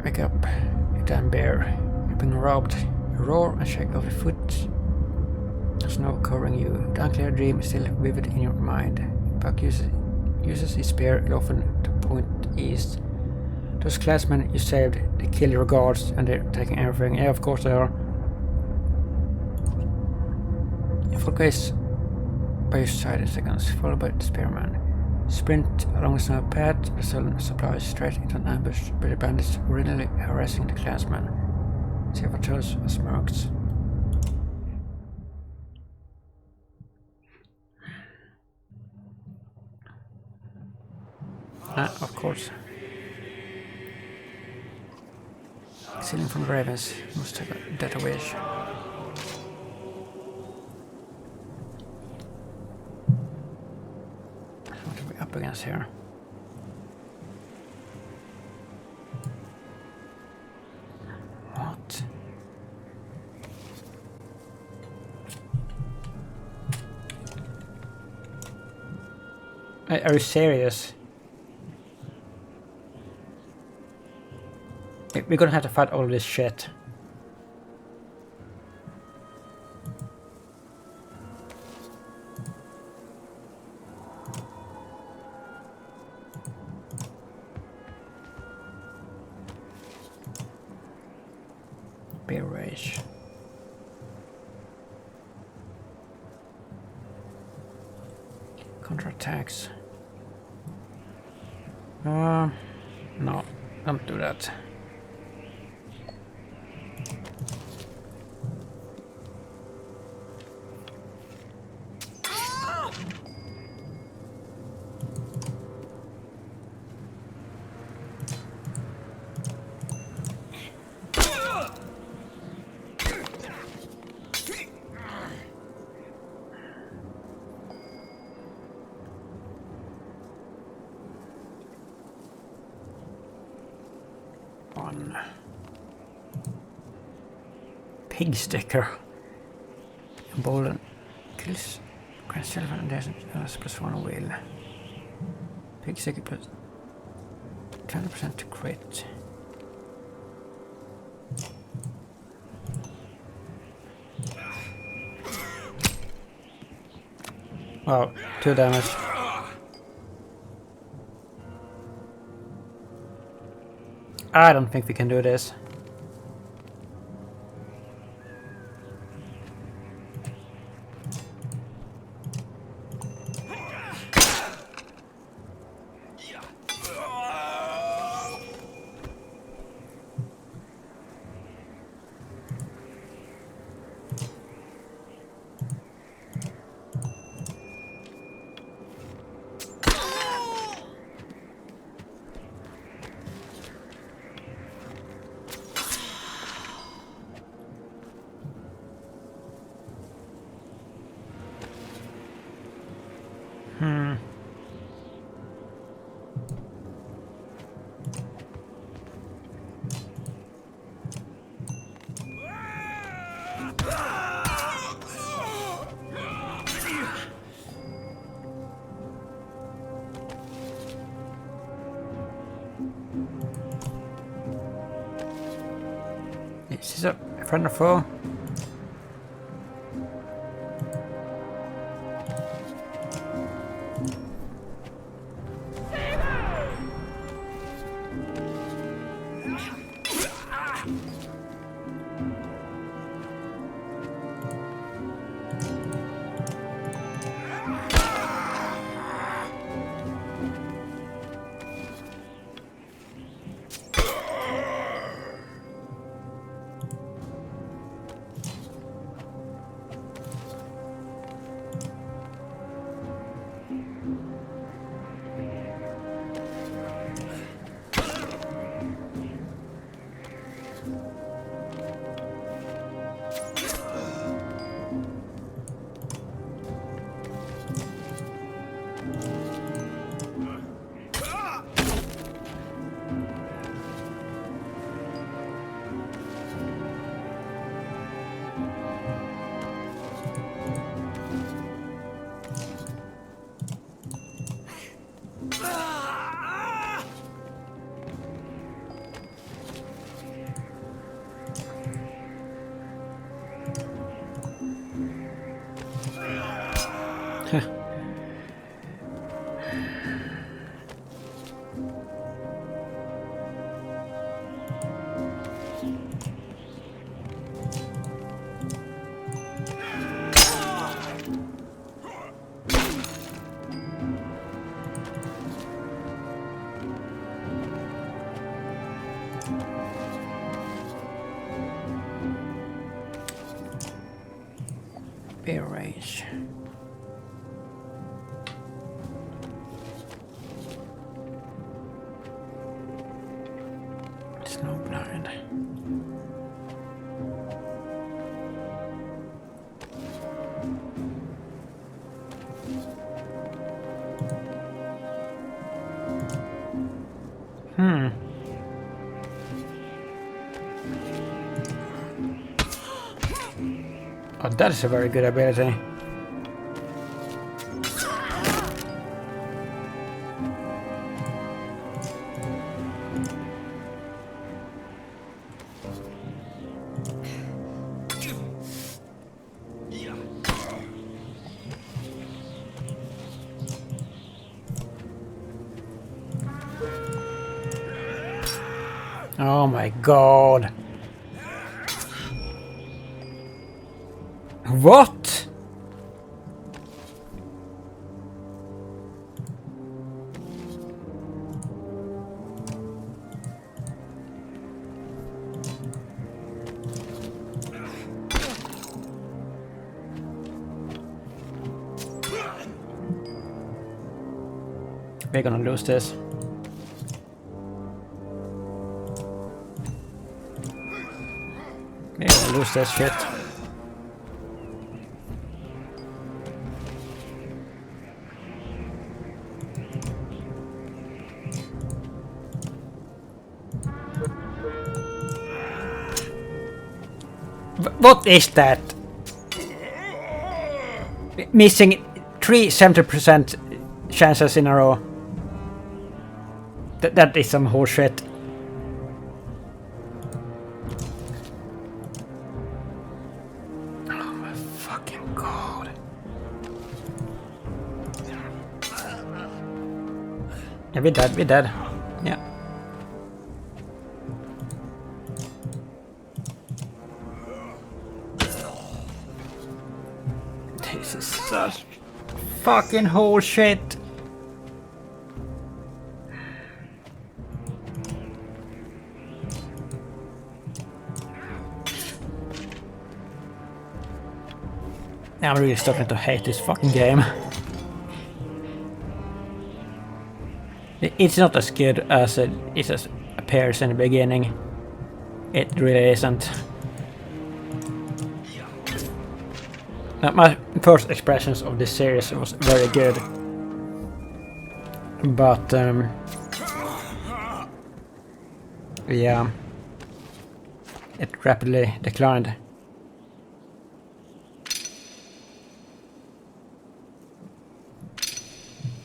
wake up, you damn bear. You've been robbed. You roar and shake off your foot. of snow covering you. The unclear dream is still vivid in your mind. Buck uses his spear often to point east. Those clansmen you saved, they kill your guards and they're taking everything. Yeah, of course they are. Folka is by your side in seconds, followed by the spearman. Sprint along the snow path, the stolen supplies straight into an ambush by the bandits originally harassing the clansmen. Several toes as marked. Ah, of course. Stealing from the ravens, must take that away. What are we up against here? What? Are you serious? We're gonna have to fight all this shit. Bear rage. Counterattacks. No, don't do that. Pig sticker. Embolden. Kills. Grand silver and there's +1 will. Pig sticker plus 20% to crit. Wow, 2 damage. I don't think we can do this. Is this a friend or foe? Bear range. Snow blind. Oh, that is a very good ability. Oh my god. What? We're gonna lose this. We're gonna lose this shit. What is that? Missing 70% chances in a row. That is some horseshit. Oh my fucking god. Yeah, we're dead. Yeah. This is such fucking horseshit. I'm really starting to hate this fucking game. It's not as good as it appears in the beginning. It really isn't. Now, my first expressions of this series was very good. But, yeah. It rapidly declined.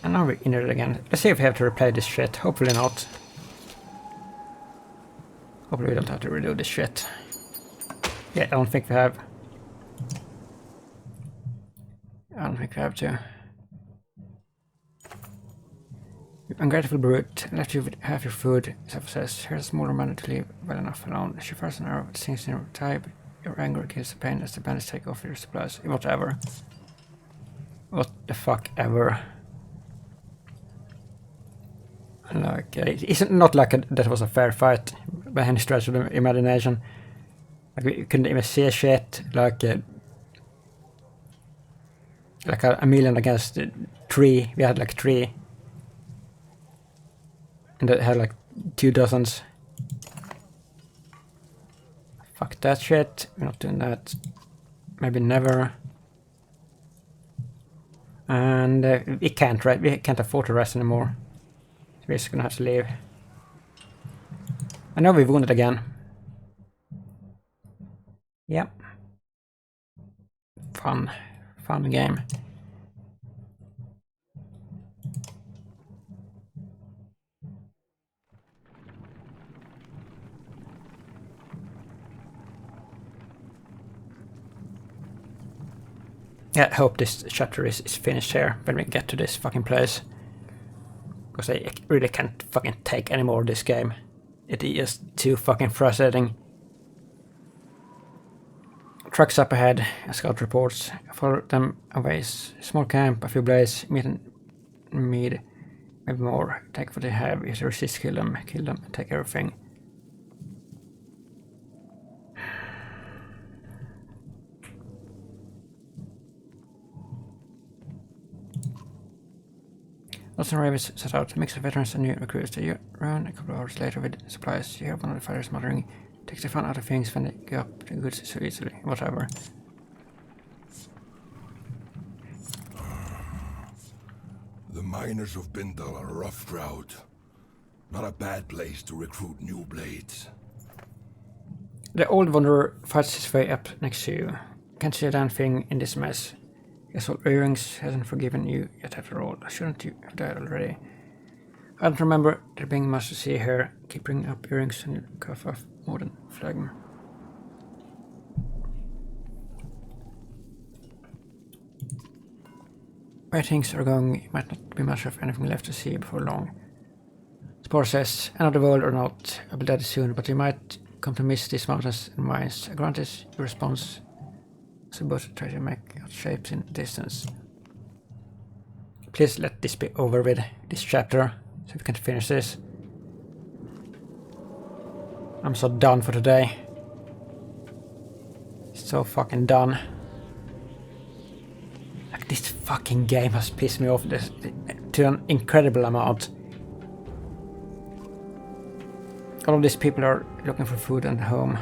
And now we're in it again. Let's see if we have to replay this shit. Hopefully not. Hopefully we don't have to redo this shit. Yeah, I don't think we have. I don't think we have to. Ungrateful brute, left you with half your food. Self says, here's a smaller money to leave well enough alone. She fires an arrow, it sinks in your type. Your anger kills the pain as the bandits take off your supplies. Whatever. What the fuck ever. Like, it's not like that was a fair fight by any stretch of the imagination. Like, we couldn't even see shit. Like a million against 3. We had like 3. And they had like 2 dozens. Fuck that shit. We're not doing that. Maybe never. And we can't, right? We can't afford to rest anymore. So we're just gonna have to leave. I know we've wounded again. Yep. Fun game. Yeah, I hope this chapter is finished here when we get to this fucking place. Because I really can't fucking take any more of this game. It is too fucking frustrating. Trucks up ahead, scout reports. Follow them away. Small camp, a few blaze, meat and mead, maybe more. Take what they have. If they resist, kill them, take everything. Lots of ravens set out, a mix of veterans and new recruits. They run a couple of hours later with supplies. You hear one of the fighters muttering, takes the fun out of things when they go up the goods so easily. Whatever. The miners of Bindal are a rough crowd. Not a bad place to recruit new blades. The old wanderer fights his way up next to you. Can't see a damn thing in this mess. Guess all earrings hasn't forgiven you yet after all. Shouldn't you have died already? I don't remember there being much to see here. Keep bringing up earrings and you cough off more than phlegm. Where things are going, might not be much of anything left to see before long. Spore says, end of the world or not, I'll be dead soon, but you might come to miss these mountains and mines. I grant this your response. So both try to make out shapes in the distance. Please let this be over with, this chapter, so we can finish this. I'm so done for today. So fucking done. Like, this fucking game has pissed me off to an incredible amount. All of these people are looking for food and home.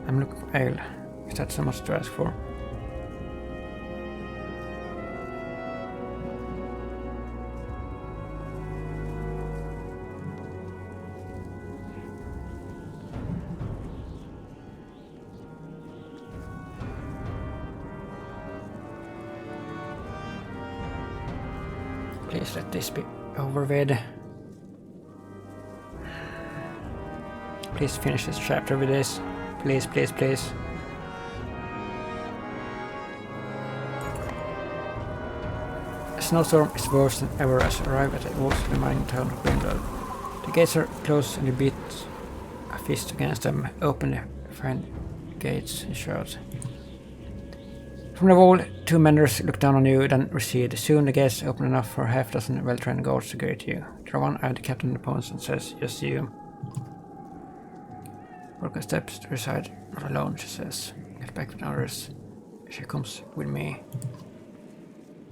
I'm looking for ale. Is that so much to ask for? Please let this be over with. Please finish this chapter with this. Please, please, please. A snowstorm is worse than ever as you arrive at the walls of the mining town of Bindal. The gates are closed and you beat a fist against them. Open the fine gates and shout. From the wall, two menders look down on you, then recede. Soon the gates open enough for half a dozen well-trained guards to greet you. There one eyed captain opponents and says, just you. Orca steps to her side, not alone, she says. Get back with others. She comes with me.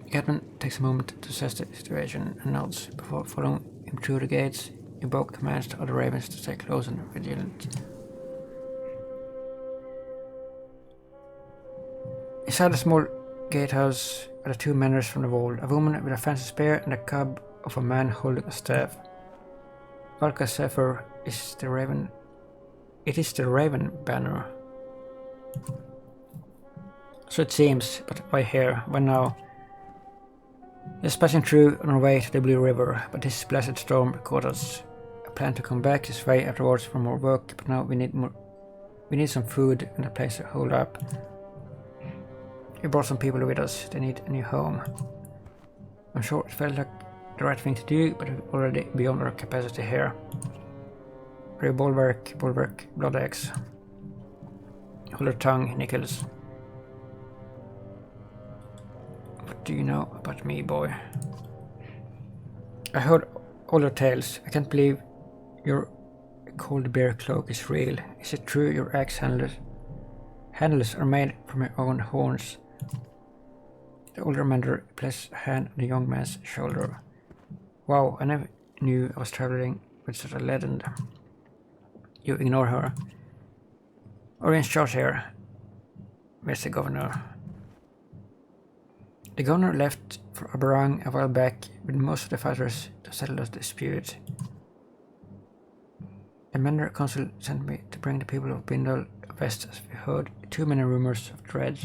The captain takes a moment to assess the situation and nods. Before following him through the gates, he both commands the other ravens to stay close and vigilant. Inside a small gatehouse are the two menders from the wall, a woman with a fancy spear and a cub of a man holding a staff. Valka Zephyr is the raven. It is the Raven banner. So it seems, but why here? Why now? Just passing through on our way to the Blue River, but this blessed storm caught us. I plan to come back this way afterwards for more work, but now we need more. We need some food and a place to hold up. We brought some people with us. They need a new home. I'm sure it felt like the right thing to do, but we're already beyond our capacity here. Bulwark, blood eggs. Hold your tongue, Nichols. What do you know about me, boy? I heard all your tales. I can't believe your cold bear cloak is real. Is it true your axe handles are made from your own horns? The older mender placed a hand on the young man's shoulder. Wow, I never knew I was traveling with such a legend. You ignore her. Orange charge here. Where's the governor? The governor left for Aberang a while back with most of the fighters to settle the dispute. The Mender Council sent me to bring the people of Bindal west as we heard too many rumors of dread.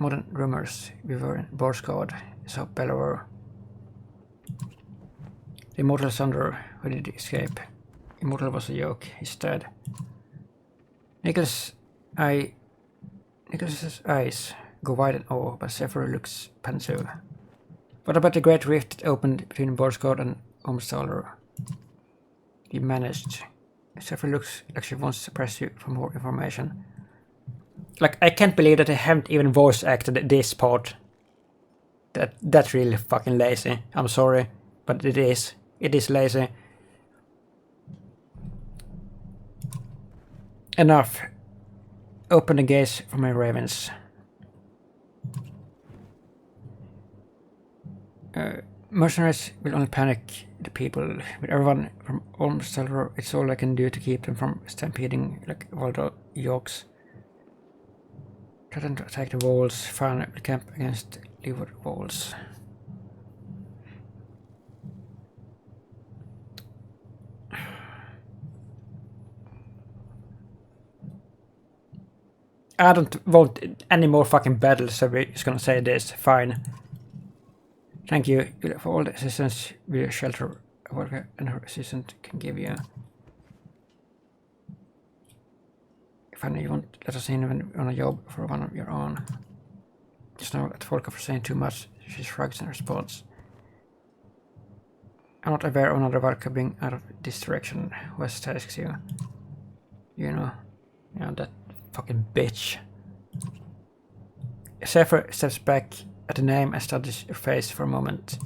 More than rumors, we were in Borsgard, so Bellower. The immortal Thunder, who did escape? Immortal was a joke, he's dead. Nicholas's eyes go wide in awe, but Zephyr looks pensive. What about the great rift that opened between Borsgård and Ormstaller? He managed. Zephyr looks like she wants to press you for more information. Like, I can't believe that they haven't even voice acted this part. That's really fucking lazy. I'm sorry, but it is. It is lazy. Enough. Open the gates for my ravens. Mercenaries will only panic the people. With everyone from Ormstaller, it's all I can do to keep them from stampeding like Waldo yokes. Threaten to attack the walls. Fine, will camp against leeward walls. I don't want any more fucking battles, so we're just gonna say this. Fine. Thank you for all the assistance with shelter worker and her assistant can give you. If I know you won't let us in when on a job for one of your own. Just know that Volka for saying too much, she shrugs in response. I'm not aware of another worker being out of this direction. West asks you. You know that fucking bitch. Zephyr steps back at the name and studies your face for a moment.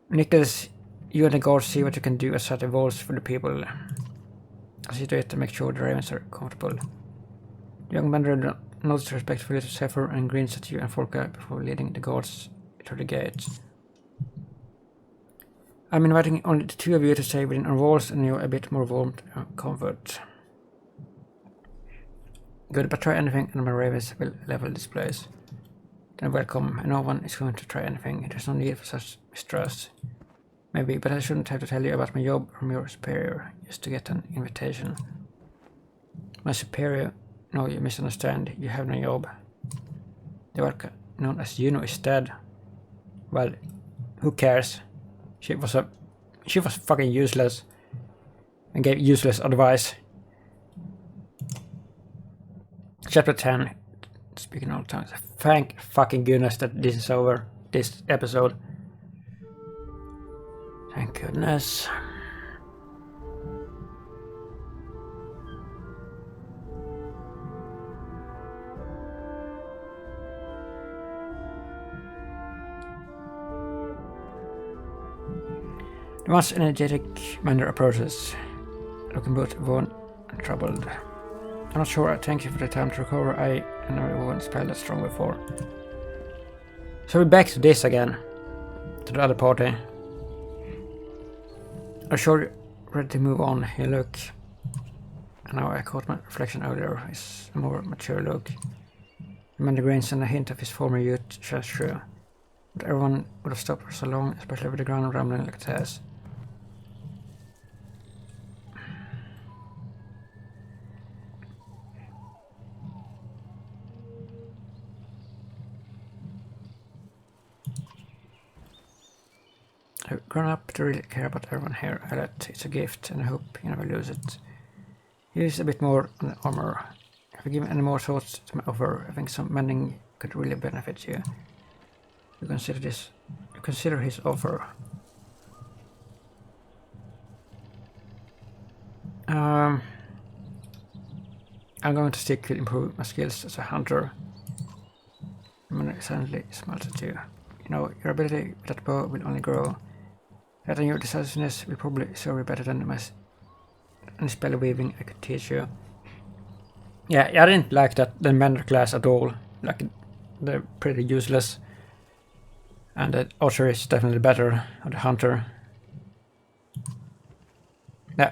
Nicholas, you and the guards see what you can do outside the walls for the people. As you do it to make sure the ravens are comfortable. The young man nods respectfully to Zephyr and grins at you and Volka before leading the guards through the gate. I'm inviting only the two of you to stay within our walls and you're a bit more warmth and comfort. Good, but try anything and my ravens will level this place. Then welcome, and no one is going to try anything. There's no need for such mistrust. Maybe, but I shouldn't have to tell you about my job from your superior, just to get an invitation. My superior? No, you misunderstand. You have no job. The worker known as Juno is dead. Well, who cares? She was fucking useless. And gave useless advice. Chapter 10. Speaking all the time. Thank fucking goodness that this is over. This episode. Thank goodness. The once energetic Mander approaches, looking both worn and troubled. I'm not sure I thank you for the time to recover. I never won spell that strong before. So we're back to this again. To the other party. I'm sure you're ready to move on. You look. And now I caught my reflection earlier. It's a more mature look. The man grins and a hint of his former youth shines through. But everyone would have stopped for so long, especially with the ground rumbling like it has. I've grown up to really care about everyone here. It's a gift and I hope you never lose it. Use a bit more on the armor. If you give any more thoughts to my offer, I think some mending could really benefit you. You consider his offer. I'm going to stick with improve my skills as a hunter. Man suddenly smiles at you. You know, your ability with that bow will only grow. That and your decisiveness will probably serve you better than any spell weaving I could teach you. Yeah, I didn't like the Mender class at all. Like, they're pretty useless. And the archer is definitely better, or the hunter.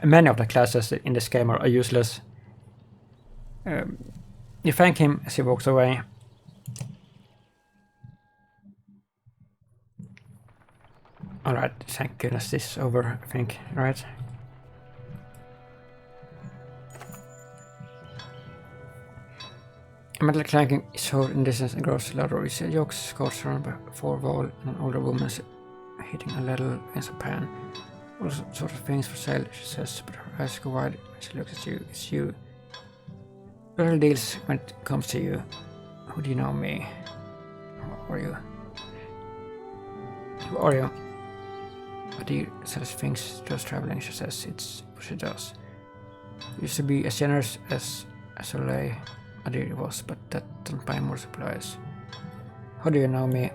Many of the classes in this game are useless. You thank him as he walks away. Alright, thank goodness this is over, I think, right? A metal clanking is heard in distance and grows louder. You see Jokes scorched around by 4 wall and an older woman heating a little in the pan. All sorts of things for sale, she says, but her eyes go wide when she looks at you. It's you. Little deals when it comes to you. Who do you know me? Who are you? Who are you? Adir sells things just traveling, she says. It's what she does. Used to be as generous as Olof Adir was, but that doesn't buy more supplies. How do you know me?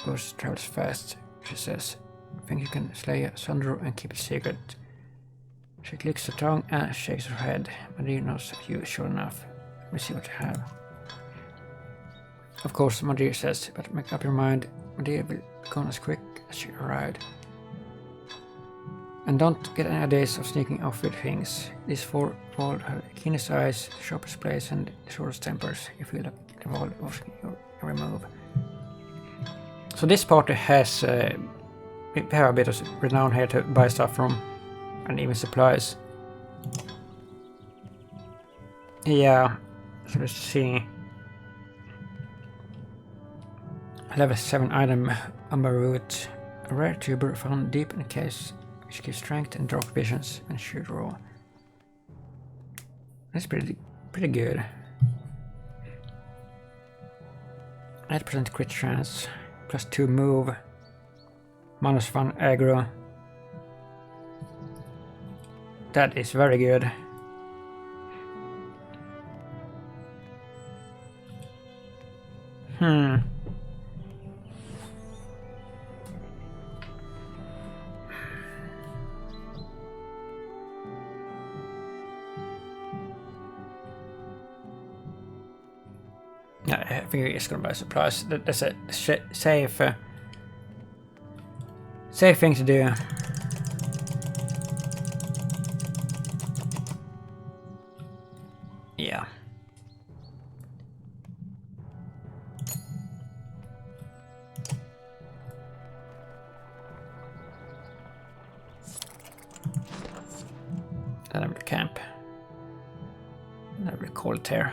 Ghost travels fast, she says. Think you can slay asunder and keep it secret. She clicks her tongue and shakes her head. Adir knows you, sure enough. Let me see what you have. Of course, Adir says, but make up your mind. Adir will be gone as quick as she arrived. And don't get any ideas of sneaking off with things. These four all have the keenest eyes, the sharpest blades, and the shortest tempers. You feel like the wall watching your every move. So this party has we have a bit of renown here to buy stuff from, and even supplies. Yeah, so let's see. Level 7 item, Umber Root. A rare tuber found deep in a case, which gives strength and dark visions and shoot raw. That's pretty good. 8% crit chance, plus 2 move, -1 aggro. That is very good. I think it's gonna buy supplies. That's a safe thing to do. Yeah. And I'm at camp. And I recall it here.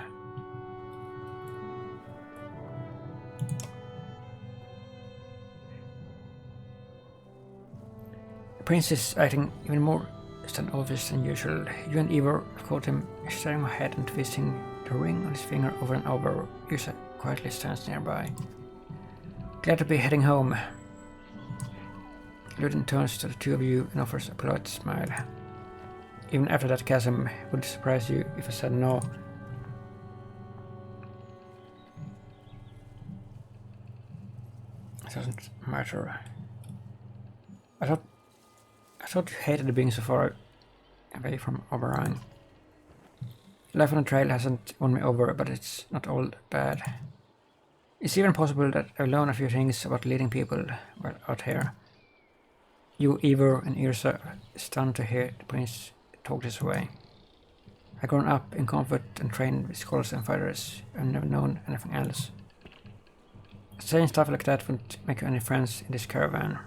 The prince is acting even more standoffish than usual. You and Ivor caught him staring ahead and twisting the ring on his finger over and over. Yusa quietly stands nearby. Glad to be heading home. Ludin turns to the two of you and offers a polite smile. Even after that chasm, would it surprise you if I said no? It doesn't matter. I thought you hated being so far away from Oberrang. Life on the trail hasn't won me over, but it's not all bad. It's even possible that I've learned a few things about leading people while out here. You, Ivor, and Yrsa are stunned to hear the prince talk this way. I've grown up in comfort and trained with scholars and fighters. I've never known anything else. Saying stuff like that wouldn't make you any friends in this caravan.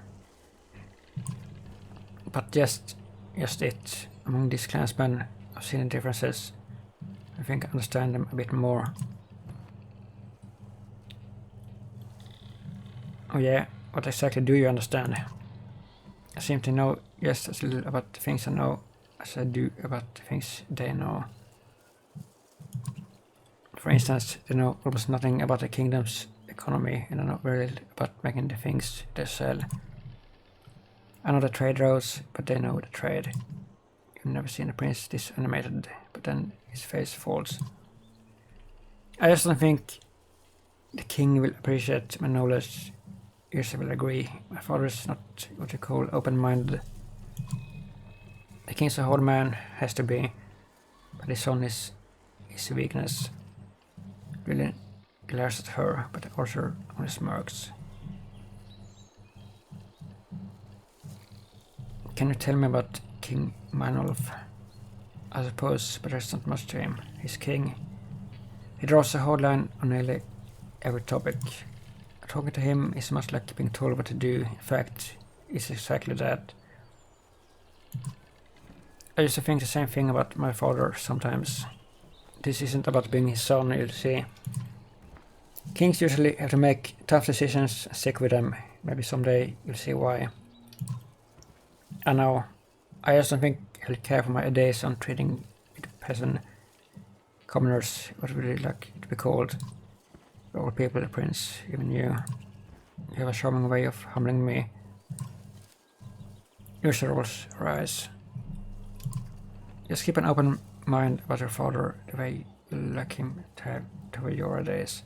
But just it. Among these clansmen, I've seen the differences. I think I understand them a bit more. Oh yeah, what exactly do you understand? I seem to know just as little about the things I know as I do about the things they know. For instance, they know almost nothing about the kingdom's economy and are not very little about making the things they sell. I know the trade routes, but they know the trade. You've never seen a prince this animated, but then his face falls. I just don't think the king will appreciate my knowledge. Yrsa will agree. My father is not what you call open-minded. The king's a hard man, has to be, but his son is his weakness. Really glares at her, but Arthur only smirks. Can you tell me about King Manolf? I suppose, but there's not much to him. He's king. He draws a hard line on nearly every topic. Talking to him is much like being told what to do. In fact, it's exactly that. I used to think the same thing about my father sometimes. This isn't about being his son, you'll see. Kings usually have to make tough decisions and stick with them. Maybe someday you'll see why. I know. I just don't think he'll care for my days on trading with peasant commoners, what would you like to be called? All people, the prince, even you. You have a charming way of humbling me. Use the rules, rise. Just keep an open mind about your father, the way you like him to have your days.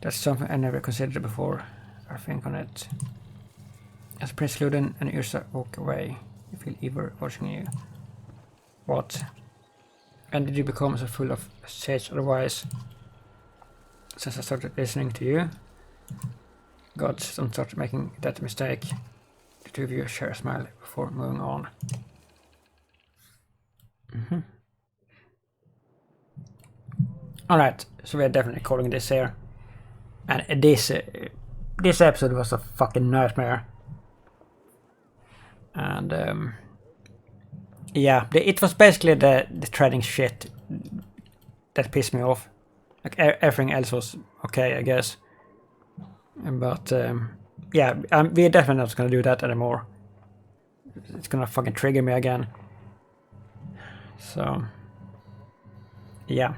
That's something I never considered before. I'll think on it. As Prince Luden and Ursa walk away, you feel Eivor watching you. What? And did you become so full of sage otherwise? Since I started listening to you? Gods, don't start making that mistake. The two of you share a smile before moving on. Alright, so we're definitely calling this here. And this episode was a fucking nightmare. And yeah, it was basically the trading shit that pissed me off. Like everything else was okay, I guess. But yeah, we're definitely not gonna do that anymore. It's gonna fucking trigger me again. So yeah.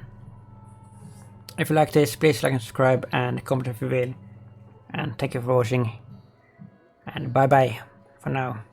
If you like this, please like and subscribe and comment if you will. And thank you for watching. And bye bye for now.